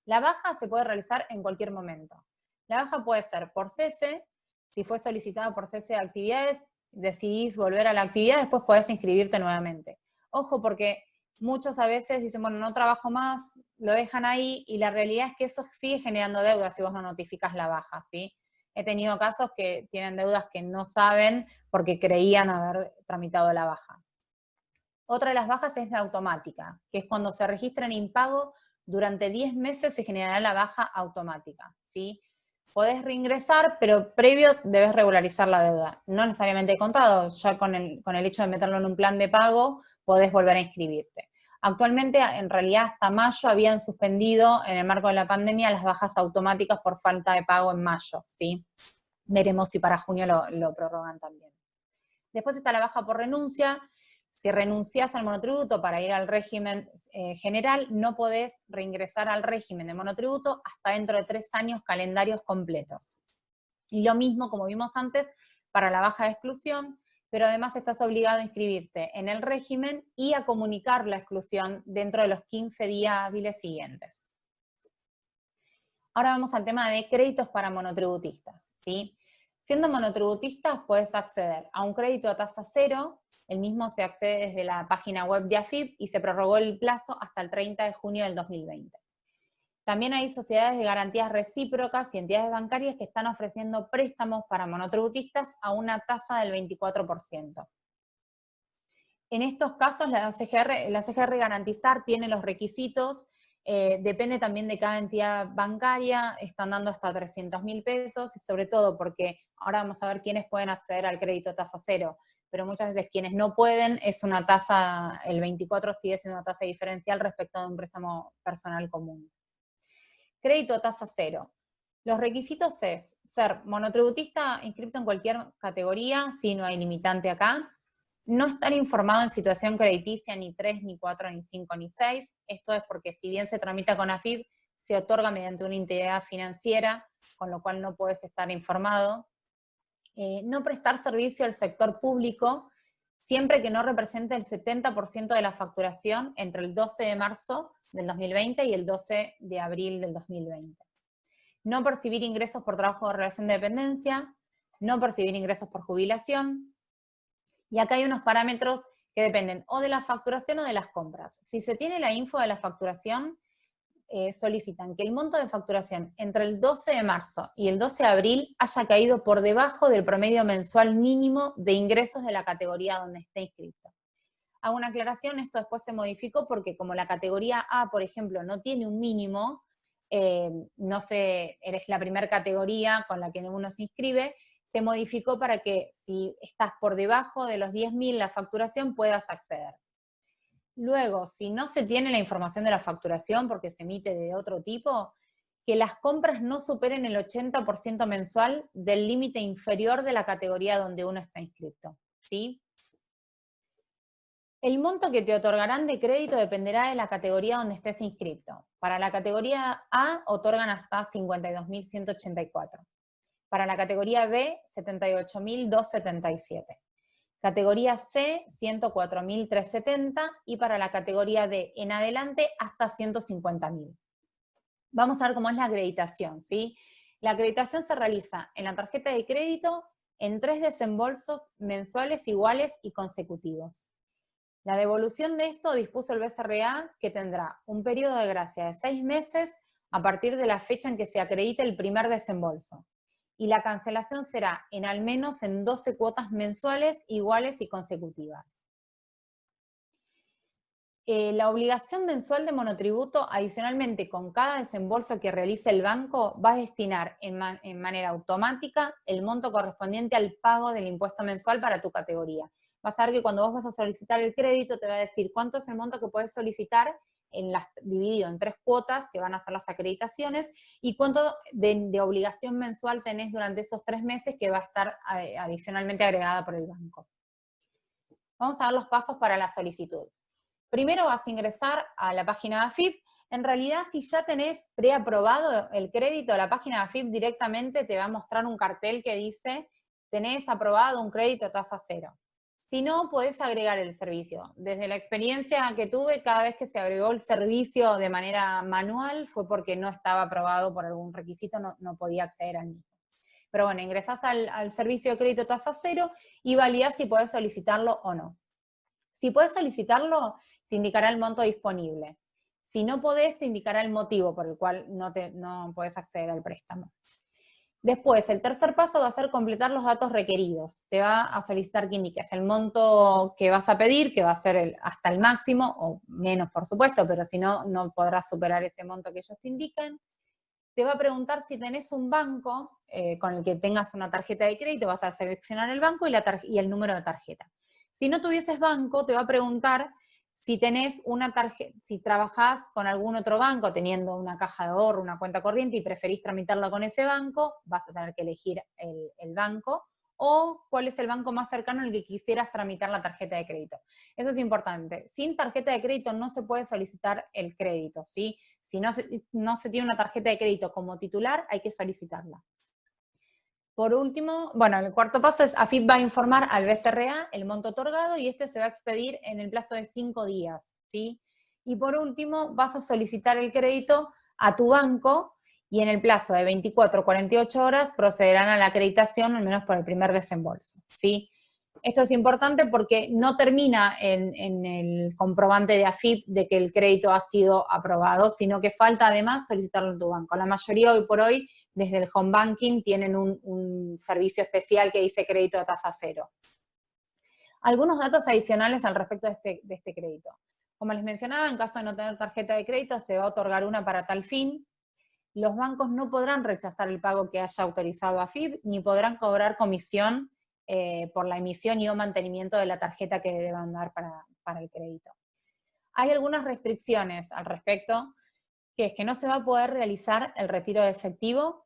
Speaker 2: La baja se puede realizar en cualquier momento. La baja puede ser por cese. Si fue solicitada por cese de actividades, decidís volver a la actividad, después podés inscribirte nuevamente. Ojo, porque muchos a veces dicen, bueno, no trabajo más, lo dejan ahí, y la realidad es que eso sigue generando deudas si vos no notificás la baja, ¿sí? He tenido casos que tienen deudas que no saben porque creían haber tramitado la baja. Otra de las bajas es la automática, que es cuando se registra en impago, durante 10 meses se generará la baja automática, ¿sí? Podés reingresar, pero previo debes regularizar la deuda. No necesariamente contado, ya con el hecho de meterlo en un plan de pago, podés volver a inscribirte. Actualmente, en realidad, hasta mayo habían suspendido, en el marco de la pandemia, las bajas automáticas por falta de pago en mayo, ¿sí? Veremos si para junio lo prorrogan también. Después está la baja por renuncia. Si renunciás al monotributo para ir al régimen general, no podés reingresar al régimen de monotributo hasta dentro de 3 años calendarios completos. Y lo mismo, como vimos antes, para la baja de exclusión, pero además estás obligado a inscribirte en el régimen y a comunicar la exclusión dentro de los 15 días hábiles siguientes. Ahora vamos al tema de créditos para monotributistas, ¿sí? Siendo monotributistas puedes acceder a un crédito a tasa cero. El mismo se accede desde la página web de AFIP y se prorrogó el plazo hasta el 30 de junio del 2020. También hay sociedades de garantías recíprocas y entidades bancarias que están ofreciendo préstamos para monotributistas a una tasa del 24%. En estos casos la CGR Garantizar tiene los requisitos. Depende también de cada entidad bancaria, están dando hasta 300.000 pesos, y sobre todo porque ahora vamos a ver quiénes pueden acceder al crédito tasa cero, pero muchas veces quienes no pueden, es una tasa, el 24 sigue siendo una tasa diferencial respecto de un préstamo personal común. Crédito tasa cero. Los requisitos es ser monotributista inscrito en cualquier categoría, si no hay limitante acá. No estar informado en situación crediticia ni 3, ni 4, ni 5, ni 6. Esto es porque si bien se tramita con AFIP, se otorga mediante una entidad financiera, con lo cual no puedes estar informado. No prestar servicio al sector público, siempre que no represente el 70% de la facturación entre el 12 de marzo del 2020 y el 12 de abril del 2020. No percibir ingresos por trabajo de relación de dependencia, no percibir ingresos por jubilación. Y acá hay unos parámetros que dependen o de la facturación o de las compras. Si se tiene la info de la facturación, solicitan que el monto de facturación entre el 12 de marzo y el 12 de abril haya caído por debajo del promedio mensual mínimo de ingresos de la categoría donde esté inscrito. Hago una aclaración, esto después se modificó porque como la categoría A, por ejemplo, no tiene un mínimo, no sé, eres la primera categoría con la que uno se inscribe, se modificó para que si estás por debajo de los 10.000 la facturación puedas acceder. Luego, si no se tiene la información de la facturación porque se emite de otro tipo, que las compras no superen el 80% mensual del límite inferior de la categoría donde uno está inscrito, ¿sí? El monto que te otorgarán de crédito dependerá de la categoría donde estés inscrito. Para la categoría A otorgan hasta 52.184. Para la categoría B, 78.277. Categoría C, 104.370, y para la categoría D en adelante hasta 150.000. Vamos a ver cómo es la acreditación, ¿sí? La acreditación se realiza en la tarjeta de crédito en 3 desembolsos mensuales iguales y consecutivos. La devolución de esto dispuso el BCRA, que tendrá un periodo de gracia de 6 meses a partir de la fecha en que se acredite el primer desembolso. Y la cancelación será en al menos en 12 cuotas mensuales iguales y consecutivas. La obligación mensual de monotributo, adicionalmente con cada desembolso que realice el banco, va a destinar en manera automática el monto correspondiente al pago del impuesto mensual para tu categoría. Vas a ver que cuando vos vas a solicitar el crédito te va a decir cuánto es el monto que puedes solicitar dividido en 3 cuotas, que van a ser las acreditaciones, y cuánto de obligación mensual tenés durante esos 3 meses que va a estar adicionalmente agregada por el banco. Vamos a ver los pasos para la solicitud. Primero vas a ingresar a la página de AFIP. En realidad, si ya tenés preaprobado el crédito, la página de AFIP directamente te va a mostrar un cartel que dice tenés aprobado un crédito a tasa cero. Si no, podés agregar el servicio. Desde la experiencia que tuve, cada vez que se agregó el servicio de manera manual fue porque no estaba aprobado por algún requisito, no podía acceder al mismo. Pero bueno, ingresás al servicio de crédito tasa cero y validás si podés solicitarlo o no. Si podés solicitarlo, te indicará el monto disponible. Si no podés, te indicará el motivo por el cual no podés acceder al préstamo. Después, el tercer paso va a ser completar los datos requeridos. Te va a solicitar que indiques el monto que vas a pedir, que va a ser hasta el máximo, o menos por supuesto, pero si no, no podrás superar ese monto que ellos te indiquen. Te va a preguntar si tenés un banco con el que tengas una tarjeta de crédito, vas a seleccionar el banco y el número de tarjeta. Si no tuvieses banco, te va a preguntar si tenés una tarjeta, si trabajás con algún otro banco teniendo una caja de ahorro, una cuenta corriente y preferís tramitarla con ese banco, vas a tener que elegir el banco, o cuál es el banco más cercano al que quisieras tramitar la tarjeta de crédito. Eso es importante. Sin tarjeta de crédito no se puede solicitar el crédito, ¿sí? Si no se tiene una tarjeta de crédito como titular, hay que solicitarla. Por último, bueno, el cuarto paso es AFIP va a informar al BCRA el monto otorgado y este se va a expedir en el plazo de 5 días, ¿sí? Y por último, vas a solicitar el crédito a tu banco y en el plazo de 24 o 48 horas procederán a la acreditación, al menos por el primer desembolso, ¿sí? Esto es importante porque no termina en el comprobante de AFIP de que el crédito ha sido aprobado, sino que falta además solicitarlo en tu banco. La mayoría hoy por hoy, desde el home banking, tienen un servicio especial que dice crédito a tasa cero. Algunos datos adicionales al respecto de este crédito. Como les mencionaba, en caso de no tener tarjeta de crédito, se va a otorgar una para tal fin. Los bancos no podrán rechazar el pago que haya autorizado AFIP, ni podrán cobrar comisión por la emisión y o mantenimiento de la tarjeta que deban dar para el crédito. Hay algunas restricciones al respecto, que es que no se va a poder realizar el retiro de efectivo,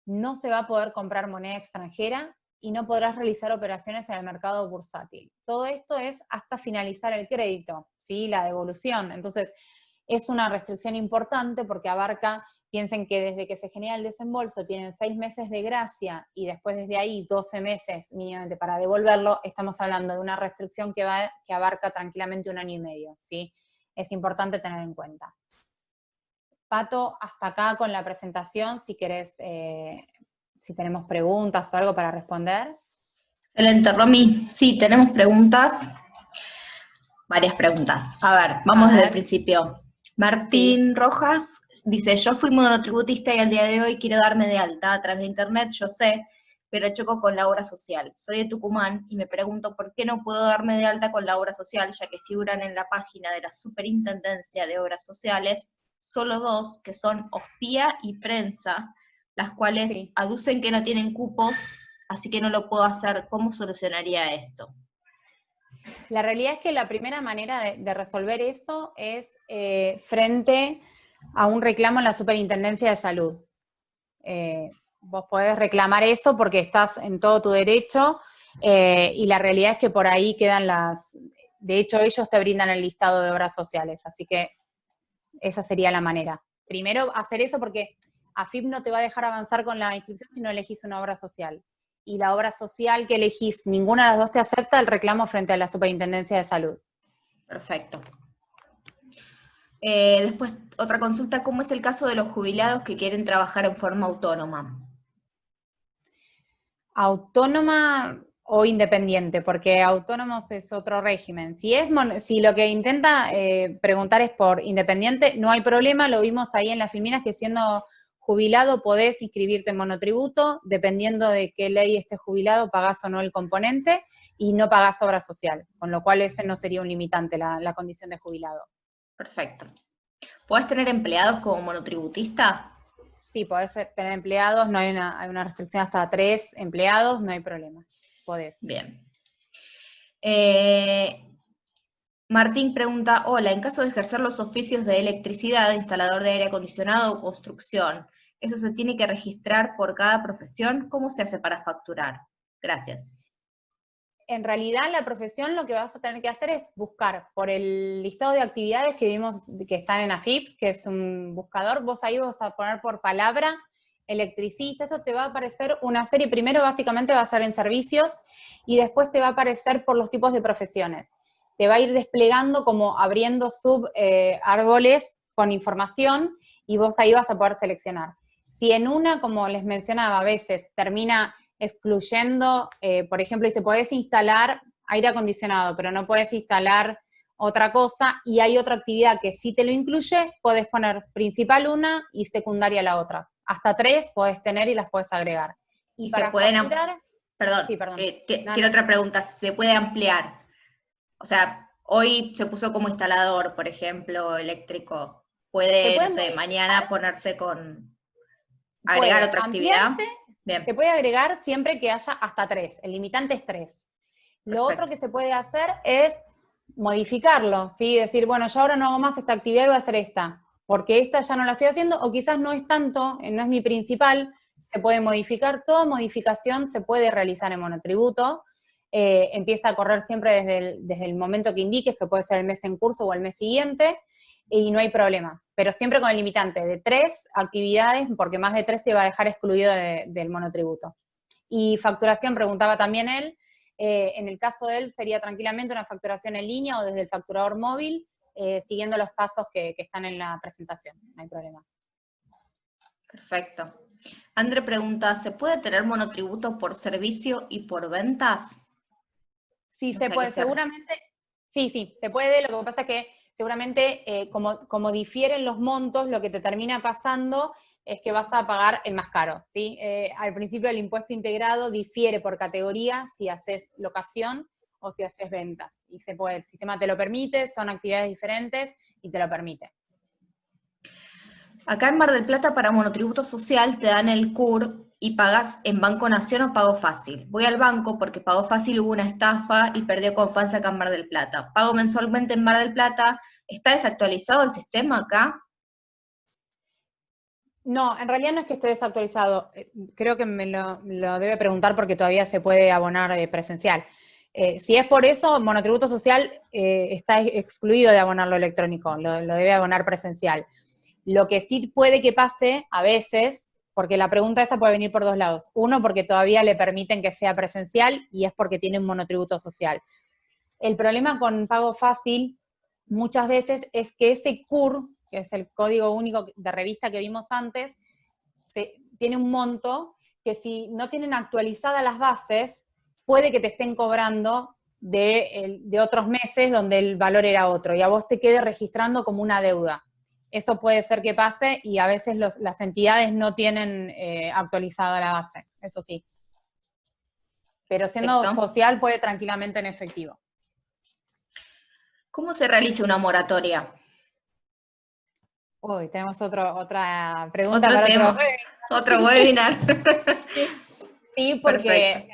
Speaker 2: no se va a poder comprar moneda extranjera y no podrás realizar operaciones en el mercado bursátil. Todo esto es hasta finalizar el crédito, ¿sí? La devolución. Entonces, es una restricción importante porque abarca. Piensen que desde que se genera el desembolso tienen 6 meses de gracia y después desde ahí 12 meses mínimamente para devolverlo. Estamos hablando de una restricción que abarca tranquilamente 1 año y medio, ¿sí? Es importante tener en cuenta. Pato, hasta acá con la presentación, si querés, si tenemos preguntas o algo para responder.
Speaker 1: Excelente, Romy. Sí, tenemos preguntas. Varias preguntas. A ver, vamos desde el principio. Martín Rojas dice, yo fui monotributista y al día de hoy quiero darme de alta a través de internet, yo sé, pero choco con la obra social. Soy de Tucumán y me pregunto por qué no puedo darme de alta con la obra social, ya que figuran en la página de la Superintendencia de Obras Sociales solo 2, que son Hospía y Prensa, las cuales aducen que no tienen cupos, así que no lo puedo hacer. ¿Cómo solucionaría esto?
Speaker 2: La realidad es que la primera manera de resolver eso es frente a un reclamo en la Superintendencia de Salud. Vos podés reclamar eso porque estás en todo tu derecho y la realidad es que por ahí quedan de hecho ellos te brindan el listado de obras sociales, así que esa sería la manera. Primero hacer eso porque AFIP no te va a dejar avanzar con la inscripción si no elegís una obra social. Y la obra social que elegís, ninguna de las dos te acepta, el reclamo frente a la Superintendencia de Salud.
Speaker 1: Perfecto. Después, otra consulta, ¿cómo es el caso de los jubilados que quieren trabajar en forma autónoma?
Speaker 2: Autónoma o independiente, porque autónomos es otro régimen. Si lo que intenta preguntar es por independiente, no hay problema, lo vimos ahí en las filminas que siendo jubilado podés inscribirte en monotributo, dependiendo de qué ley estés jubilado, pagás o no el componente, y no pagás obra social, con lo cual ese no sería un limitante, la condición de jubilado.
Speaker 1: Perfecto. ¿Podés tener empleados como monotributista?
Speaker 2: Sí, podés tener empleados, no hay una restricción hasta 3 empleados, no hay problema. Podés.
Speaker 1: Bien. Martín pregunta, hola, en caso de ejercer los oficios de electricidad, instalador de aire acondicionado o construcción, ¿eso se tiene que registrar por cada profesión? ¿Cómo se hace para facturar? Gracias.
Speaker 2: En realidad, la profesión lo que vas a tener que hacer es buscar por el listado de actividades que vimos que están en AFIP, que es un buscador, vos ahí vas a poner por palabra electricista, eso te va a aparecer una serie, primero básicamente va a ser en servicios y después te va a aparecer por los tipos de profesiones. Te va a ir desplegando como abriendo árboles con información y vos ahí vas a poder seleccionar. Si en una, como les mencionaba, a veces termina excluyendo, por ejemplo, dice, podés instalar aire acondicionado, pero no podés instalar otra cosa, y hay otra actividad que sí te lo incluye, podés poner principal una y secundaria la otra. Hasta 3 podés tener y las podés agregar. Y
Speaker 1: Y se
Speaker 2: para
Speaker 1: pueden,
Speaker 2: facturar...
Speaker 1: perdón,
Speaker 2: Sí, perdón. No,
Speaker 1: tiene
Speaker 2: no.
Speaker 1: otra pregunta, ¿se puede ampliar? O sea, hoy se puso como instalador, por ejemplo, eléctrico.
Speaker 2: Se
Speaker 1: ¿Puede, no
Speaker 2: puede
Speaker 1: sé,
Speaker 2: modificar,
Speaker 1: mañana ponerse con, agregar
Speaker 2: puede
Speaker 1: otra actividad?
Speaker 2: ampliarse,
Speaker 1: Bien,
Speaker 2: se puede agregar siempre que haya hasta 3. El limitante es 3. Lo otro
Speaker 1: perfecto.
Speaker 2: que se puede hacer es modificarlo, ¿sí? Decir, bueno, yo ahora no hago más esta actividad y voy a hacer esta, porque esta ya no la estoy haciendo, o quizás no es tanto, no es mi principal, se puede modificar. Toda modificación se puede realizar en monotributo, empieza a correr siempre desde el momento que indiques, que puede ser el mes en curso o el mes siguiente, y no hay problema, pero siempre con el limitante de 3 actividades, porque más de 3 te va a dejar excluido del monotributo. Y facturación, preguntaba también él, en el caso de él sería tranquilamente una facturación en línea o desde el facturador móvil, siguiendo los pasos que están en la presentación, no hay problema.
Speaker 1: Perfecto. André pregunta, ¿se puede tener monotributo por servicio y por ventas?
Speaker 2: Sí,
Speaker 1: No
Speaker 2: se
Speaker 1: sé a qué
Speaker 2: puede,
Speaker 1: se...
Speaker 2: seguramente, sí, se puede, lo que pasa es que seguramente como difieren los montos, lo que te termina pasando es que vas a pagar el más caro, ¿sí? Al principio el impuesto integrado difiere por categoría si haces locación o si haces ventas, y se puede, el sistema te lo permite, son actividades diferentes y te lo permite.
Speaker 1: Acá en Mar del Plata para monotributo social te dan el CUR y pagas en Banco Nación o Pago Fácil. Voy al banco porque Pago Fácil hubo una estafa y perdió confianza acá en Mar del Plata. Pago mensualmente en Mar del Plata. ¿Está desactualizado el sistema acá?
Speaker 2: No, en realidad no es que esté desactualizado. Creo que lo debe preguntar porque todavía se puede abonar presencial. Si es por eso, monotributo social está excluido de abonarlo electrónico, lo debe abonar presencial. Lo que sí puede que pase a veces, porque la pregunta esa puede venir por dos lados. Uno, porque todavía le permiten que sea presencial y es porque tiene un monotributo social. El problema con pago fácil muchas veces es que ese CUR, que es el código único de revista que vimos antes, tiene un monto que si no tienen actualizadas las bases, puede que te estén cobrando de otros meses donde el valor era otro y a vos te quede registrando como una deuda. Eso puede ser que pase y a veces las entidades no tienen actualizada la base, eso sí. Pero siendo
Speaker 1: Perfecto.
Speaker 2: social puede tranquilamente en efectivo.
Speaker 1: ¿Cómo se realiza una moratoria?
Speaker 2: Uy, tenemos otra pregunta
Speaker 1: Otro
Speaker 2: para otro.
Speaker 1: tema, otro webinar.
Speaker 2: Sí,
Speaker 1: Perfecto.
Speaker 2: porque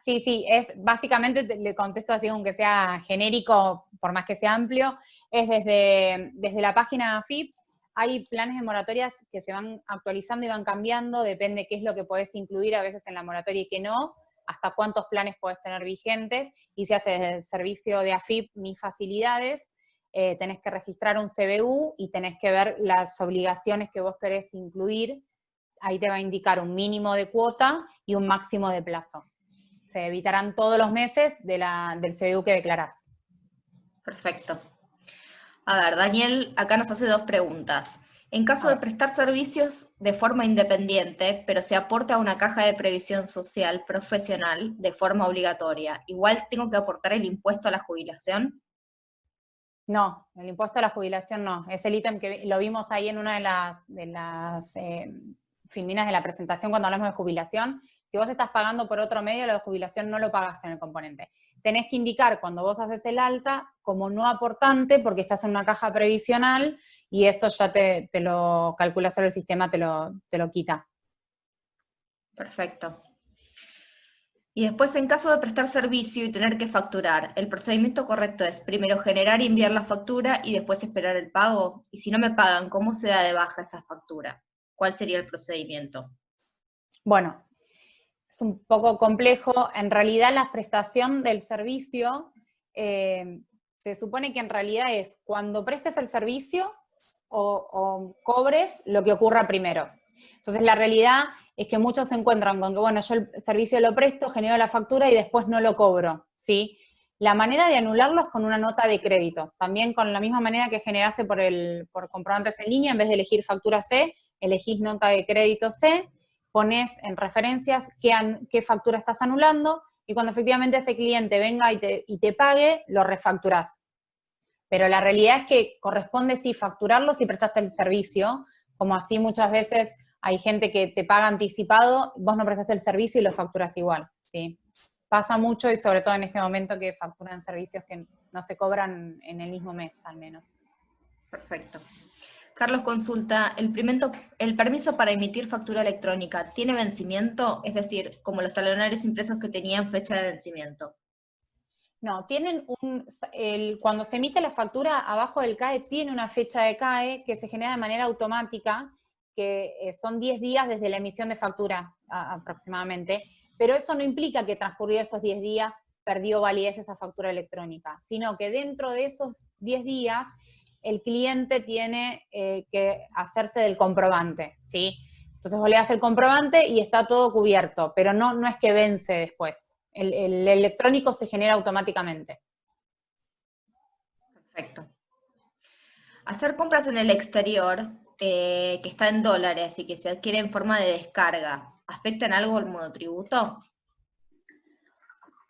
Speaker 2: es básicamente, le contesto así aunque sea genérico, por más que sea amplio, es desde la página AFIP, hay planes de moratorias que se van actualizando y van cambiando, depende qué es lo que podés incluir a veces en la moratoria y qué no, hasta cuántos planes podés tener vigentes, y se hace desde el servicio de AFIP Mis Facilidades, tenés que registrar un CBU y tenés que ver las obligaciones que vos querés incluir. Ahí te va a indicar un mínimo de cuota y un máximo de plazo. Se evitarán todos los meses del CBU que declarás.
Speaker 1: Perfecto. A ver, Daniel acá nos hace dos preguntas. En caso
Speaker 2: A
Speaker 1: de
Speaker 2: ver.
Speaker 1: prestar servicios de forma independiente, pero se aporta a una caja de previsión social profesional de forma obligatoria, ¿igual tengo que aportar el impuesto a la jubilación?
Speaker 2: No, el impuesto a la jubilación no. Es el ítem que lo vimos ahí en una de las filminas de la presentación cuando hablamos de jubilación. Si vos estás pagando por otro medio, lo de jubilación no lo pagas en el componente. tenés que indicar cuando vos haces el alta como no aportante porque estás en una caja previsional y eso ya te lo calcula solo el sistema, te lo quita.
Speaker 1: Perfecto. Y después, en caso de prestar servicio y tener que facturar, el procedimiento correcto es primero generar y enviar la factura y después esperar el pago. Y si no me pagan, ¿cómo se da de baja esa factura? ¿Cuál sería el procedimiento?
Speaker 2: Bueno, es un poco complejo. En realidad la prestación del servicio se supone que en realidad es cuando prestes el servicio o cobres lo que ocurra primero. Entonces la realidad es que muchos se encuentran con que, bueno, yo el servicio lo presto, genero la factura y después no lo cobro, ¿sí? La manera de anularlo es con una nota de crédito. También con la misma manera que generaste por comprobantes en línea, en vez de elegir factura C, elegís nota de crédito C, pones en referencias qué factura estás anulando y cuando efectivamente ese cliente venga y te pague, lo refacturás. Pero la realidad es que corresponde sí facturarlo si prestaste el servicio, como así muchas veces hay gente que te paga anticipado, vos no prestaste el servicio y lo facturas igual, ¿sí? Pasa mucho y sobre todo en este momento que facturan servicios que no se cobran en el mismo mes al menos.
Speaker 1: Perfecto. Carlos consulta, ¿el permiso para emitir factura electrónica tiene vencimiento? Es decir, como los talonarios impresos que tenían fecha de vencimiento.
Speaker 2: No, cuando se emite la factura, abajo del CAE tiene una fecha de CAE que se genera de manera automática, que son 10 días desde la emisión de factura aproximadamente, pero eso no implica que transcurridos esos 10 días perdió validez esa factura electrónica, sino que dentro de esos 10 días el cliente tiene que hacerse del comprobante, ¿sí? Entonces vos le das el comprobante y está todo cubierto, pero no es que vence después. El electrónico se genera automáticamente.
Speaker 1: Perfecto. Hacer compras en el exterior, que está en dólares y que se adquiere en forma de descarga, ¿afecta en algo el monotributo?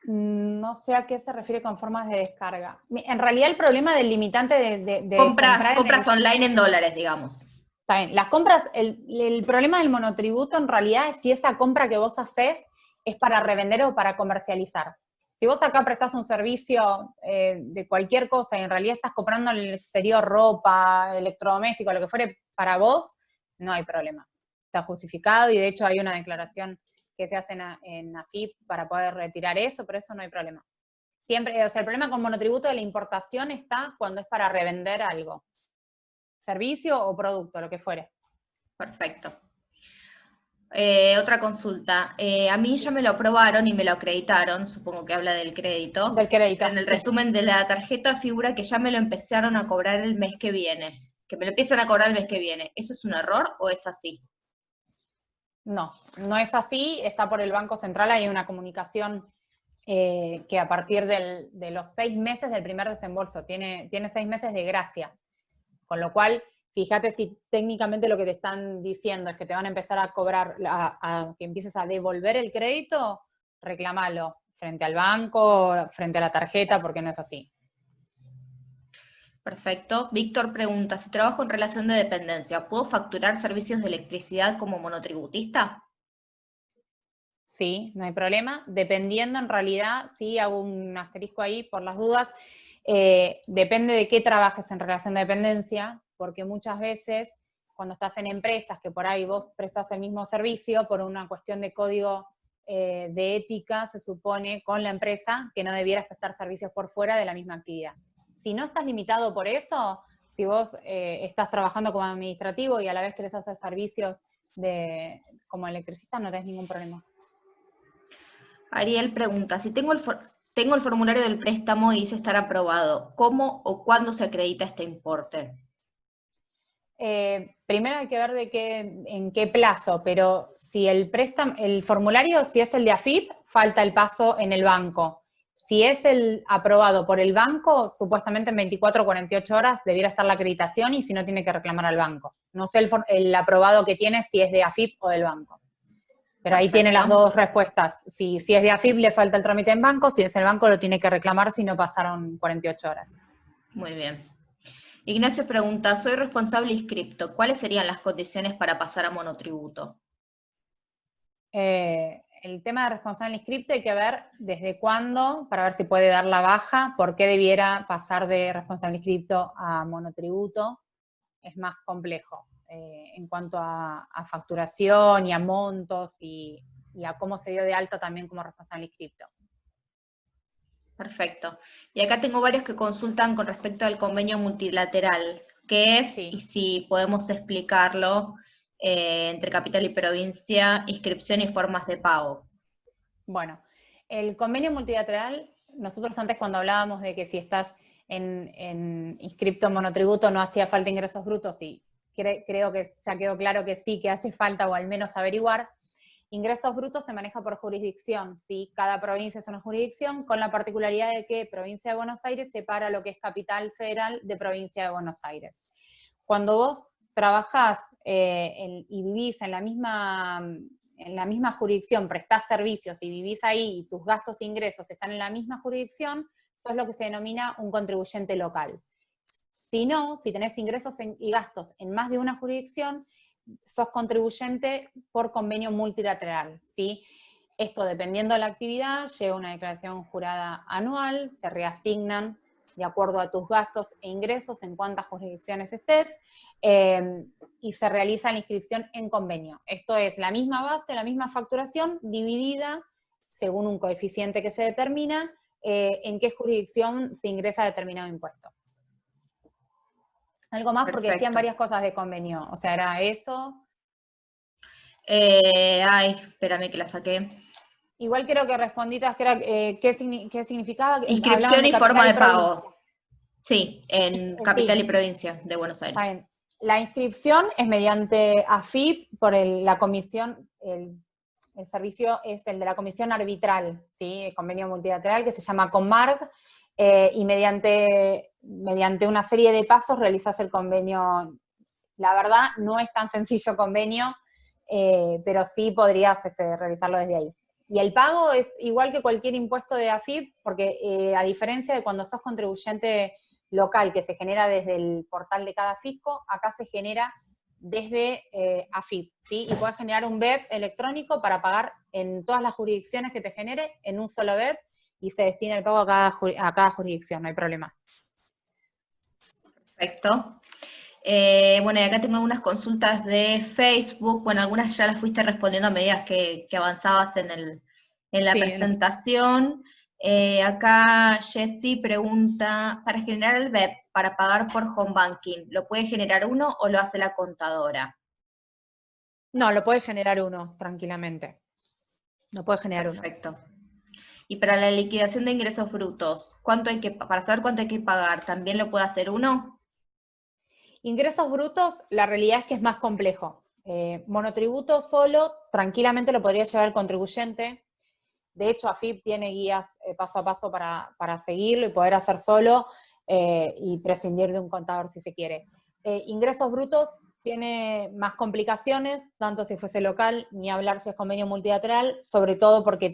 Speaker 2: No sé a qué se refiere con formas de descarga. En realidad el problema del limitante de
Speaker 1: Compras online en dólares, digamos.
Speaker 2: Está bien, las compras, el problema del monotributo en realidad es si esa compra que vos haces es para revender o para comercializar. Si vos acá prestás un servicio de cualquier cosa y en realidad estás comprando en el exterior ropa, electrodoméstico, lo que fuere para vos, no hay problema. Está justificado y de hecho hay una declaración que se hace en AFIP para poder retirar eso, pero eso no hay problema. Siempre, o sea, el problema con monotributo de la importación está cuando es para revender algo. Servicio o producto, lo que fuere.
Speaker 1: Perfecto. Otra consulta. A mí ya me lo aprobaron y me lo acreditaron, supongo que habla del crédito.
Speaker 2: Del crédito.
Speaker 1: Pero en el
Speaker 2: sí.
Speaker 1: resumen de la tarjeta figura que ya me lo empezaron a cobrar el mes que viene. Que me lo empiezan a cobrar el mes que viene. ¿Eso es un error o es así?
Speaker 2: No es así. Está por el Banco Central, hay una comunicación que a partir de los 6 meses del primer desembolso, tiene 6 meses de gracia. Con lo cual, fíjate si técnicamente lo que te están diciendo es que te van a empezar a cobrar, que empieces a devolver el crédito, reclámalo frente al banco, frente a la tarjeta, porque no es así.
Speaker 1: Perfecto. Víctor pregunta, si trabajo en relación de dependencia, ¿puedo facturar servicios de electricidad como monotributista?
Speaker 2: Sí, no hay problema. Dependiendo, en realidad, sí hago un asterisco ahí por las dudas, depende de qué trabajes en relación de dependencia, porque muchas veces cuando estás en empresas que por ahí vos prestas el mismo servicio, por una cuestión de código de ética, se supone con la empresa que no debieras prestar servicios por fuera de la misma actividad. Si no estás limitado por eso, si vos estás trabajando como administrativo y a la vez querés hacer servicios como electricista, no tenés ningún problema.
Speaker 1: Ariel pregunta, si tengo el formulario del préstamo y dice estar aprobado, ¿cómo o cuándo se acredita este importe?
Speaker 2: Primero hay que ver en qué plazo, pero si el formulario, si es el de AFIP, falta el paso en el banco. Si es el aprobado por el banco, supuestamente en 24 o 48 horas debiera estar la acreditación y si no tiene que reclamar al banco. No sé el aprobado que tiene si es de AFIP o del banco. Pero ahí tiene las dos respuestas. Si es de AFIP le falta el trámite en banco, si es el banco lo tiene que reclamar si no pasaron 48 horas.
Speaker 1: Muy bien. Ignacio pregunta, soy responsable inscripto, ¿cuáles serían las condiciones para pasar a monotributo?
Speaker 2: el tema de responsable inscripto hay que ver desde cuándo, para ver si puede dar la baja, por qué debiera pasar de responsable inscripto a monotributo. Es más complejo en cuanto a facturación y a montos y a cómo se dio de alta también como responsable inscripto.
Speaker 1: Perfecto. Y acá tengo varios que consultan con respecto al convenio multilateral. ¿Qué es?
Speaker 2: Sí.
Speaker 1: Y si podemos explicarlo entre capital y provincia, inscripción y formas de pago.
Speaker 2: Bueno, el convenio multilateral, nosotros antes cuando hablábamos de que si estás en inscripto monotributo no hacía falta ingresos brutos, y creo que ya quedó claro que sí, que hace falta o al menos averiguar. Ingresos brutos se maneja por jurisdicción, ¿sí? Cada provincia es una jurisdicción, con la particularidad de que Provincia de Buenos Aires separa lo que es Capital Federal de Provincia de Buenos Aires. Cuando vos trabajás y vivís en la misma jurisdicción, prestás servicios y vivís ahí y tus gastos e ingresos están en la misma jurisdicción, sos lo que se denomina un contribuyente local. Si no, si tenés ingresos y gastos en más de una jurisdicción, sos contribuyente por convenio multilateral, ¿sí? Esto, dependiendo de la actividad, lleva una declaración jurada anual, se reasignan de acuerdo a tus gastos e ingresos en cuántas jurisdicciones estés, y se realiza la inscripción en convenio. Esto es la misma base, la misma facturación, dividida según un coeficiente que se determina, en qué jurisdicción se ingresa determinado impuesto. Algo más, porque decían varias cosas de convenio, o sea, era eso.
Speaker 1: Espérame que la saqué.
Speaker 2: Igual creo que respondí que era qué significaba.
Speaker 1: Inscripción y forma de pago. Sí, en capital
Speaker 2: sí.
Speaker 1: y provincia de Buenos Aires.
Speaker 2: Está bien. La inscripción es mediante AFIP por la comisión, el servicio es el de la comisión arbitral, ¿sí? El convenio multilateral que se llama CONMARG, y mediante una serie de pasos realizas el convenio. La verdad, no es tan sencillo convenio, pero sí podrías realizarlo desde ahí. Y el pago es igual que cualquier impuesto de AFIP, porque a diferencia de cuando sos contribuyente local, que se genera desde el portal de cada fisco, acá se genera desde AFIP, ¿sí? Y puedes generar un web electrónico para pagar en todas las jurisdicciones que te genere, en un solo web, y se destina el pago a cada jurisdicción, no hay problema.
Speaker 1: Perfecto. Bueno, y acá tengo algunas consultas de Facebook. Bueno, algunas ya las fuiste respondiendo a medida que avanzabas en la presentación. Acá Jessy pregunta, para generar el BEP, para pagar por home banking, ¿lo puede generar uno o lo hace la contadora?
Speaker 2: No, lo puede generar uno, tranquilamente. Lo puede generar uno.
Speaker 1: Perfecto. Y para la liquidación de ingresos brutos, para saber cuánto hay que pagar, ¿también lo puede hacer uno?
Speaker 2: Ingresos brutos, la realidad es que es más complejo. Monotributo solo, tranquilamente lo podría llevar el contribuyente. De hecho, AFIP tiene guías paso a paso para seguirlo y poder hacer solo, y prescindir de un contador si se quiere. Ingresos brutos tiene más complicaciones, tanto si fuese local, ni hablar si es convenio multilateral, sobre todo porque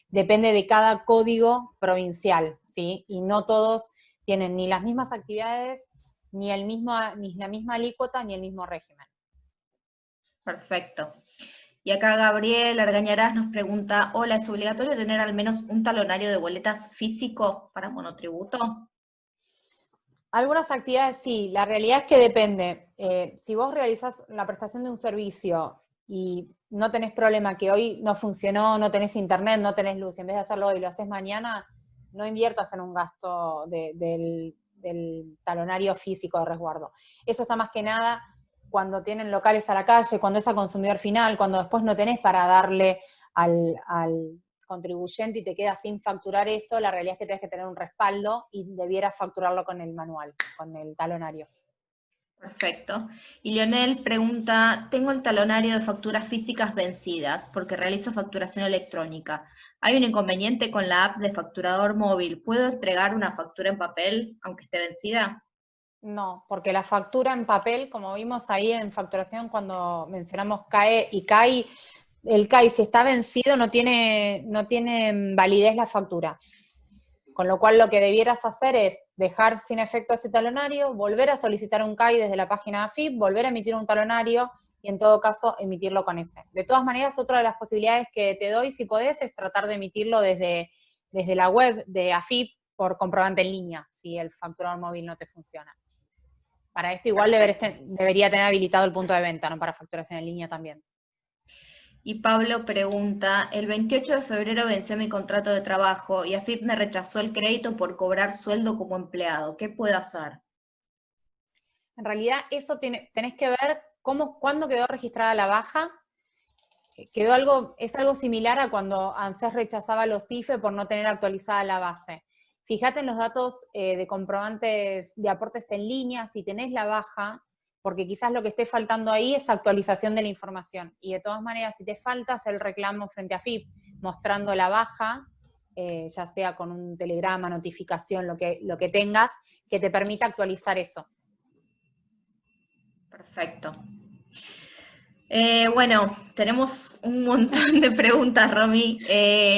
Speaker 2: depende de cada código provincial, ¿sí? Y no todos tienen ni las mismas actividades, ni la misma alícuota, ni el mismo régimen.
Speaker 1: Perfecto. Y acá Gabriel Argañarás nos pregunta, hola, ¿es obligatorio tener al menos un talonario de boletas físico para monotributo?
Speaker 2: Algunas actividades sí, la realidad es que depende. Si vos realizás la prestación de un servicio y no tenés problema que hoy no funcionó, no tenés internet, no tenés luz, y en vez de hacerlo hoy lo haces mañana, no inviertas en un gasto del talonario físico de resguardo. Eso está más que nada cuando tienen locales a la calle, cuando es a consumidor final, cuando después no tenés para darle al contribuyente y te queda sin facturar eso, la realidad es que tenés que tener un respaldo y debieras facturarlo con el manual, con el talonario.
Speaker 1: Perfecto. Y Leonel pregunta, tengo el talonario de facturas físicas vencidas porque realizo facturación electrónica. ¿Hay un inconveniente con la app de facturador móvil? ¿Puedo entregar una factura en papel aunque esté vencida?
Speaker 2: No, porque la factura en papel, como vimos ahí en facturación cuando mencionamos CAE y CAI, el CAI si está vencido no tiene validez la factura. Con lo cual lo que debieras hacer es dejar sin efecto ese talonario, volver a solicitar un CAI desde la página de AFIP, volver a emitir un talonario, y en todo caso emitirlo con ese. De todas maneras, otra de las posibilidades que te doy, si podés, es tratar de emitirlo desde la web de AFIP por comprobante en línea, si el facturador móvil no te funciona. Para esto igual debería tener habilitado el punto de venta, ¿no? Para facturación en línea también.
Speaker 1: Y Pablo pregunta, el 28 de febrero venció mi contrato de trabajo y AFIP me rechazó el crédito por cobrar sueldo como empleado. ¿Qué puedo hacer?
Speaker 2: En realidad eso tenés que ver cuándo quedó registrada la baja. Es algo similar a cuando ANSES rechazaba los IFE por no tener actualizada la base. Fíjate en los datos de comprobantes de aportes en línea, si tenés la baja, porque quizás lo que esté faltando ahí es actualización de la información. Y de todas maneras, si te falta, hacer el reclamo frente a AFIP, mostrando la baja, ya sea con un telegrama, notificación, lo que tengas, que te permita actualizar eso.
Speaker 1: Perfecto. Bueno, tenemos un montón de preguntas, Romy.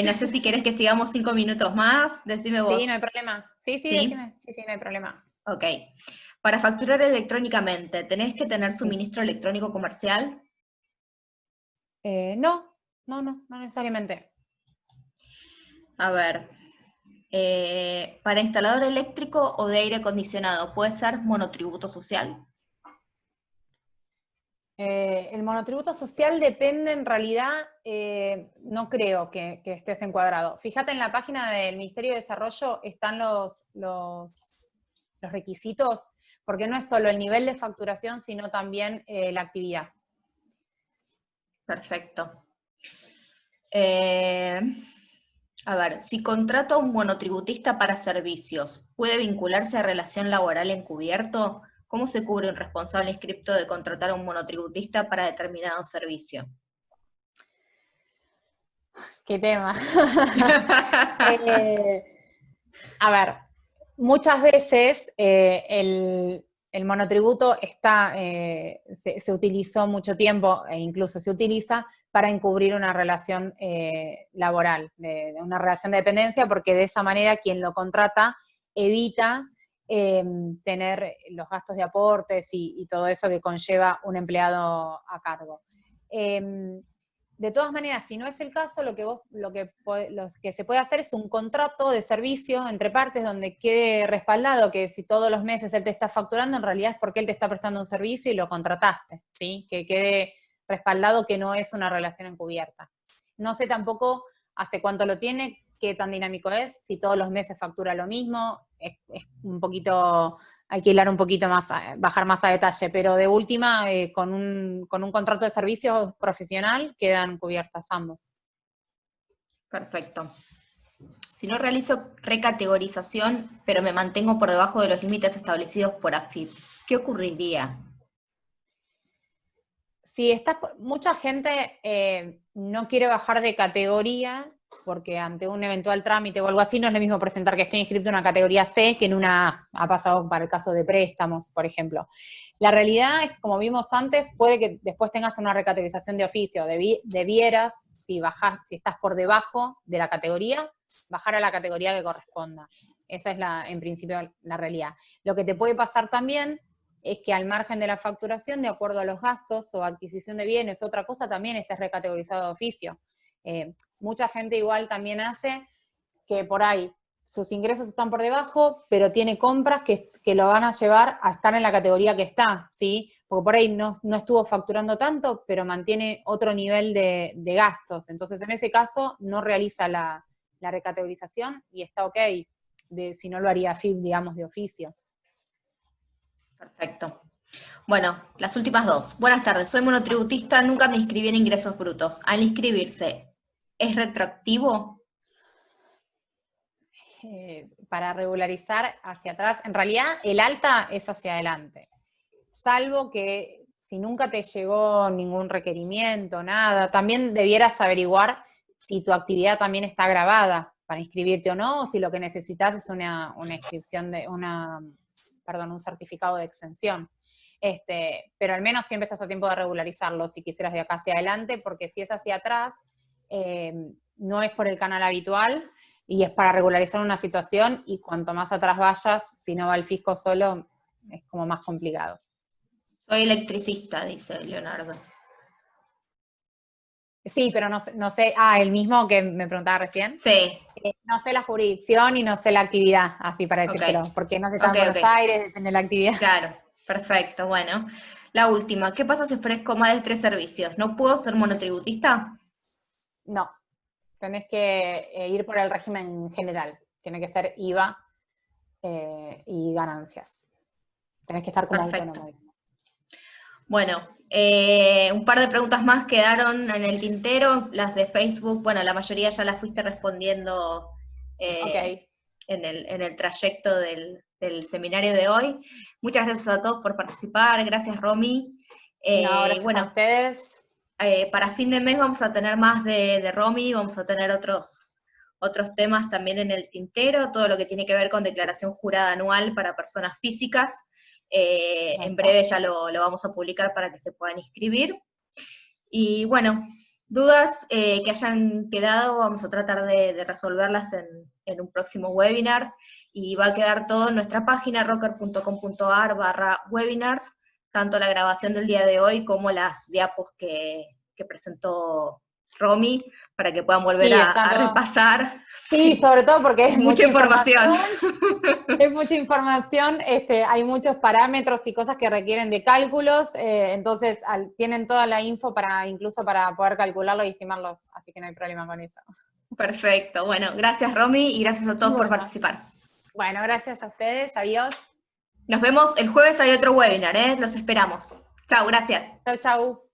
Speaker 1: No sé si querés que sigamos 5 minutos más. Decime vos.
Speaker 2: Sí, no hay problema. Sí,
Speaker 1: ¿Sí?
Speaker 2: decime. Sí, no hay problema.
Speaker 1: Ok. Para facturar electrónicamente, ¿tenés que tener suministro electrónico comercial?
Speaker 2: No necesariamente.
Speaker 1: A ver. Para instalador eléctrico o de aire acondicionado, ¿puede ser monotributo social?
Speaker 2: El monotributo social depende, en realidad, no creo que estés encuadrado. Fíjate en la página del Ministerio de Desarrollo están los requisitos, porque no es solo el nivel de facturación, sino también la actividad.
Speaker 1: Perfecto. A ver, si contrato a un monotributista para servicios, ¿puede vincularse a relación laboral encubierto? ¿Cómo se cubre un responsable inscripto de contratar a un monotributista para determinado servicio?
Speaker 2: ¿Qué tema? A ver, muchas veces el monotributo se utilizó mucho tiempo, e incluso se utiliza, para encubrir una relación laboral, de una relación de dependencia, porque de esa manera quien lo contrata evita tener los gastos de aportes y todo eso que conlleva un empleado a cargo. De todas maneras, si no es el caso, lo que se puede hacer es un contrato de servicio entre partes donde quede respaldado que si todos los meses él te está facturando, en realidad es porque él te está prestando un servicio y lo contrataste, ¿sí? Que quede respaldado que no es una relación encubierta. No sé tampoco hace cuánto lo tiene, qué tan dinámico es, si todos los meses factura lo mismo, es un poquito... Hay que hilar un poquito más, bajar más a detalle, pero de última, con un contrato de servicios profesional quedan cubiertas ambos.
Speaker 1: Perfecto. Si no realizo recategorización, pero me mantengo por debajo de los límites establecidos por AFIP, ¿qué ocurriría?
Speaker 2: Si mucha gente no quiere bajar de categoría, porque ante un eventual trámite o algo así no es lo mismo presentar que estoy inscrito en una categoría C que en una A. Ha pasado para el caso de préstamos, por ejemplo. La realidad es que, como vimos antes, puede que después tengas una recategorización de oficio. Debieras, si estás por debajo de la categoría, bajar a la categoría que corresponda. Esa es en principio la realidad. Lo que te puede pasar también es que al margen de la facturación, de acuerdo a los gastos o adquisición de bienes, otra cosa, también estés recategorizado de oficio. Mucha gente igual también hace que por ahí sus ingresos están por debajo, pero tiene compras que lo van a llevar a estar en la categoría que está, ¿sí? Porque por ahí no estuvo facturando tanto, pero mantiene otro nivel de gastos. Entonces, en ese caso, no realiza la recategorización y está ok, si no lo haría FIP, digamos, de oficio.
Speaker 1: Perfecto. Bueno, las últimas dos. Buenas tardes, soy monotributista, nunca me inscribí en ingresos brutos. Al inscribirse, ¿es retroactivo?
Speaker 2: Para regularizar hacia atrás, en realidad el alta es hacia adelante, salvo que si nunca te llegó ningún requerimiento, nada, también debieras averiguar si tu actividad también está grabada para inscribirte o no, o si lo que necesitas es una inscripción un certificado de exención. Pero al menos siempre estás a tiempo de regularizarlo si quisieras de acá hacia adelante, porque si es hacia atrás, no es por el canal habitual, y es para regularizar una situación, y cuanto más atrás vayas, si no va el fisco solo, es como más complicado.
Speaker 1: Soy electricista, dice Leonardo.
Speaker 2: Sí, pero no sé, el mismo que me preguntaba recién.
Speaker 1: Sí,
Speaker 2: No sé la jurisdicción y no sé la actividad, así para
Speaker 1: ok,
Speaker 2: decírtelo, porque no sé, está
Speaker 1: ok,
Speaker 2: en
Speaker 1: ok,
Speaker 2: Buenos Aires, depende de la actividad.
Speaker 1: claro, perfecto, bueno. La última, ¿qué pasa si ofrezco más de 3 servicios? ¿No puedo ser monotributista?
Speaker 2: No, tenés que ir por el régimen general, tiene que ser IVA y ganancias. Tenés que estar como
Speaker 1: Perfecto.
Speaker 2: autónomo, digamos.
Speaker 1: Bueno, un par de preguntas más quedaron en el tintero, las de Facebook, bueno, la mayoría ya las fuiste respondiendo eh,
Speaker 2: Ok,
Speaker 1: en el trayecto del seminario de hoy. Muchas gracias a todos por participar, gracias Romy.
Speaker 2: no, gracias a
Speaker 1: Bueno,
Speaker 2: ustedes.
Speaker 1: para fin de mes vamos a tener más de Romy, vamos a tener otros temas también en el tintero, todo lo que tiene que ver con declaración jurada anual para personas físicas. En
Speaker 2: Perfecto.
Speaker 1: breve ya lo vamos a publicar para que se puedan inscribir. Y bueno, dudas que hayan quedado, vamos a tratar de resolverlas en un próximo webinar, y va a quedar todo en nuestra página rocker.com.ar/webinars, tanto la grabación del día de hoy como las diapos que presentó Romy, para que puedan volver
Speaker 2: Sí,
Speaker 1: a repasar.
Speaker 2: Sí,
Speaker 1: Sí,
Speaker 2: sobre todo porque es
Speaker 1: mucha
Speaker 2: mucha
Speaker 1: información.
Speaker 2: información. Es mucha información, hay muchos parámetros y cosas que requieren de cálculos, entonces tienen toda la info incluso para poder calcularlo y estimarlos, así que no hay problema con eso.
Speaker 1: Perfecto, bueno, gracias Romy y gracias a todos por
Speaker 2: Bueno,
Speaker 1: participar.
Speaker 2: bueno, gracias a ustedes, adiós.
Speaker 1: Nos vemos el jueves, hay otro webinar, ¿eh? Los esperamos. Chao, gracias.
Speaker 2: Chau, chau.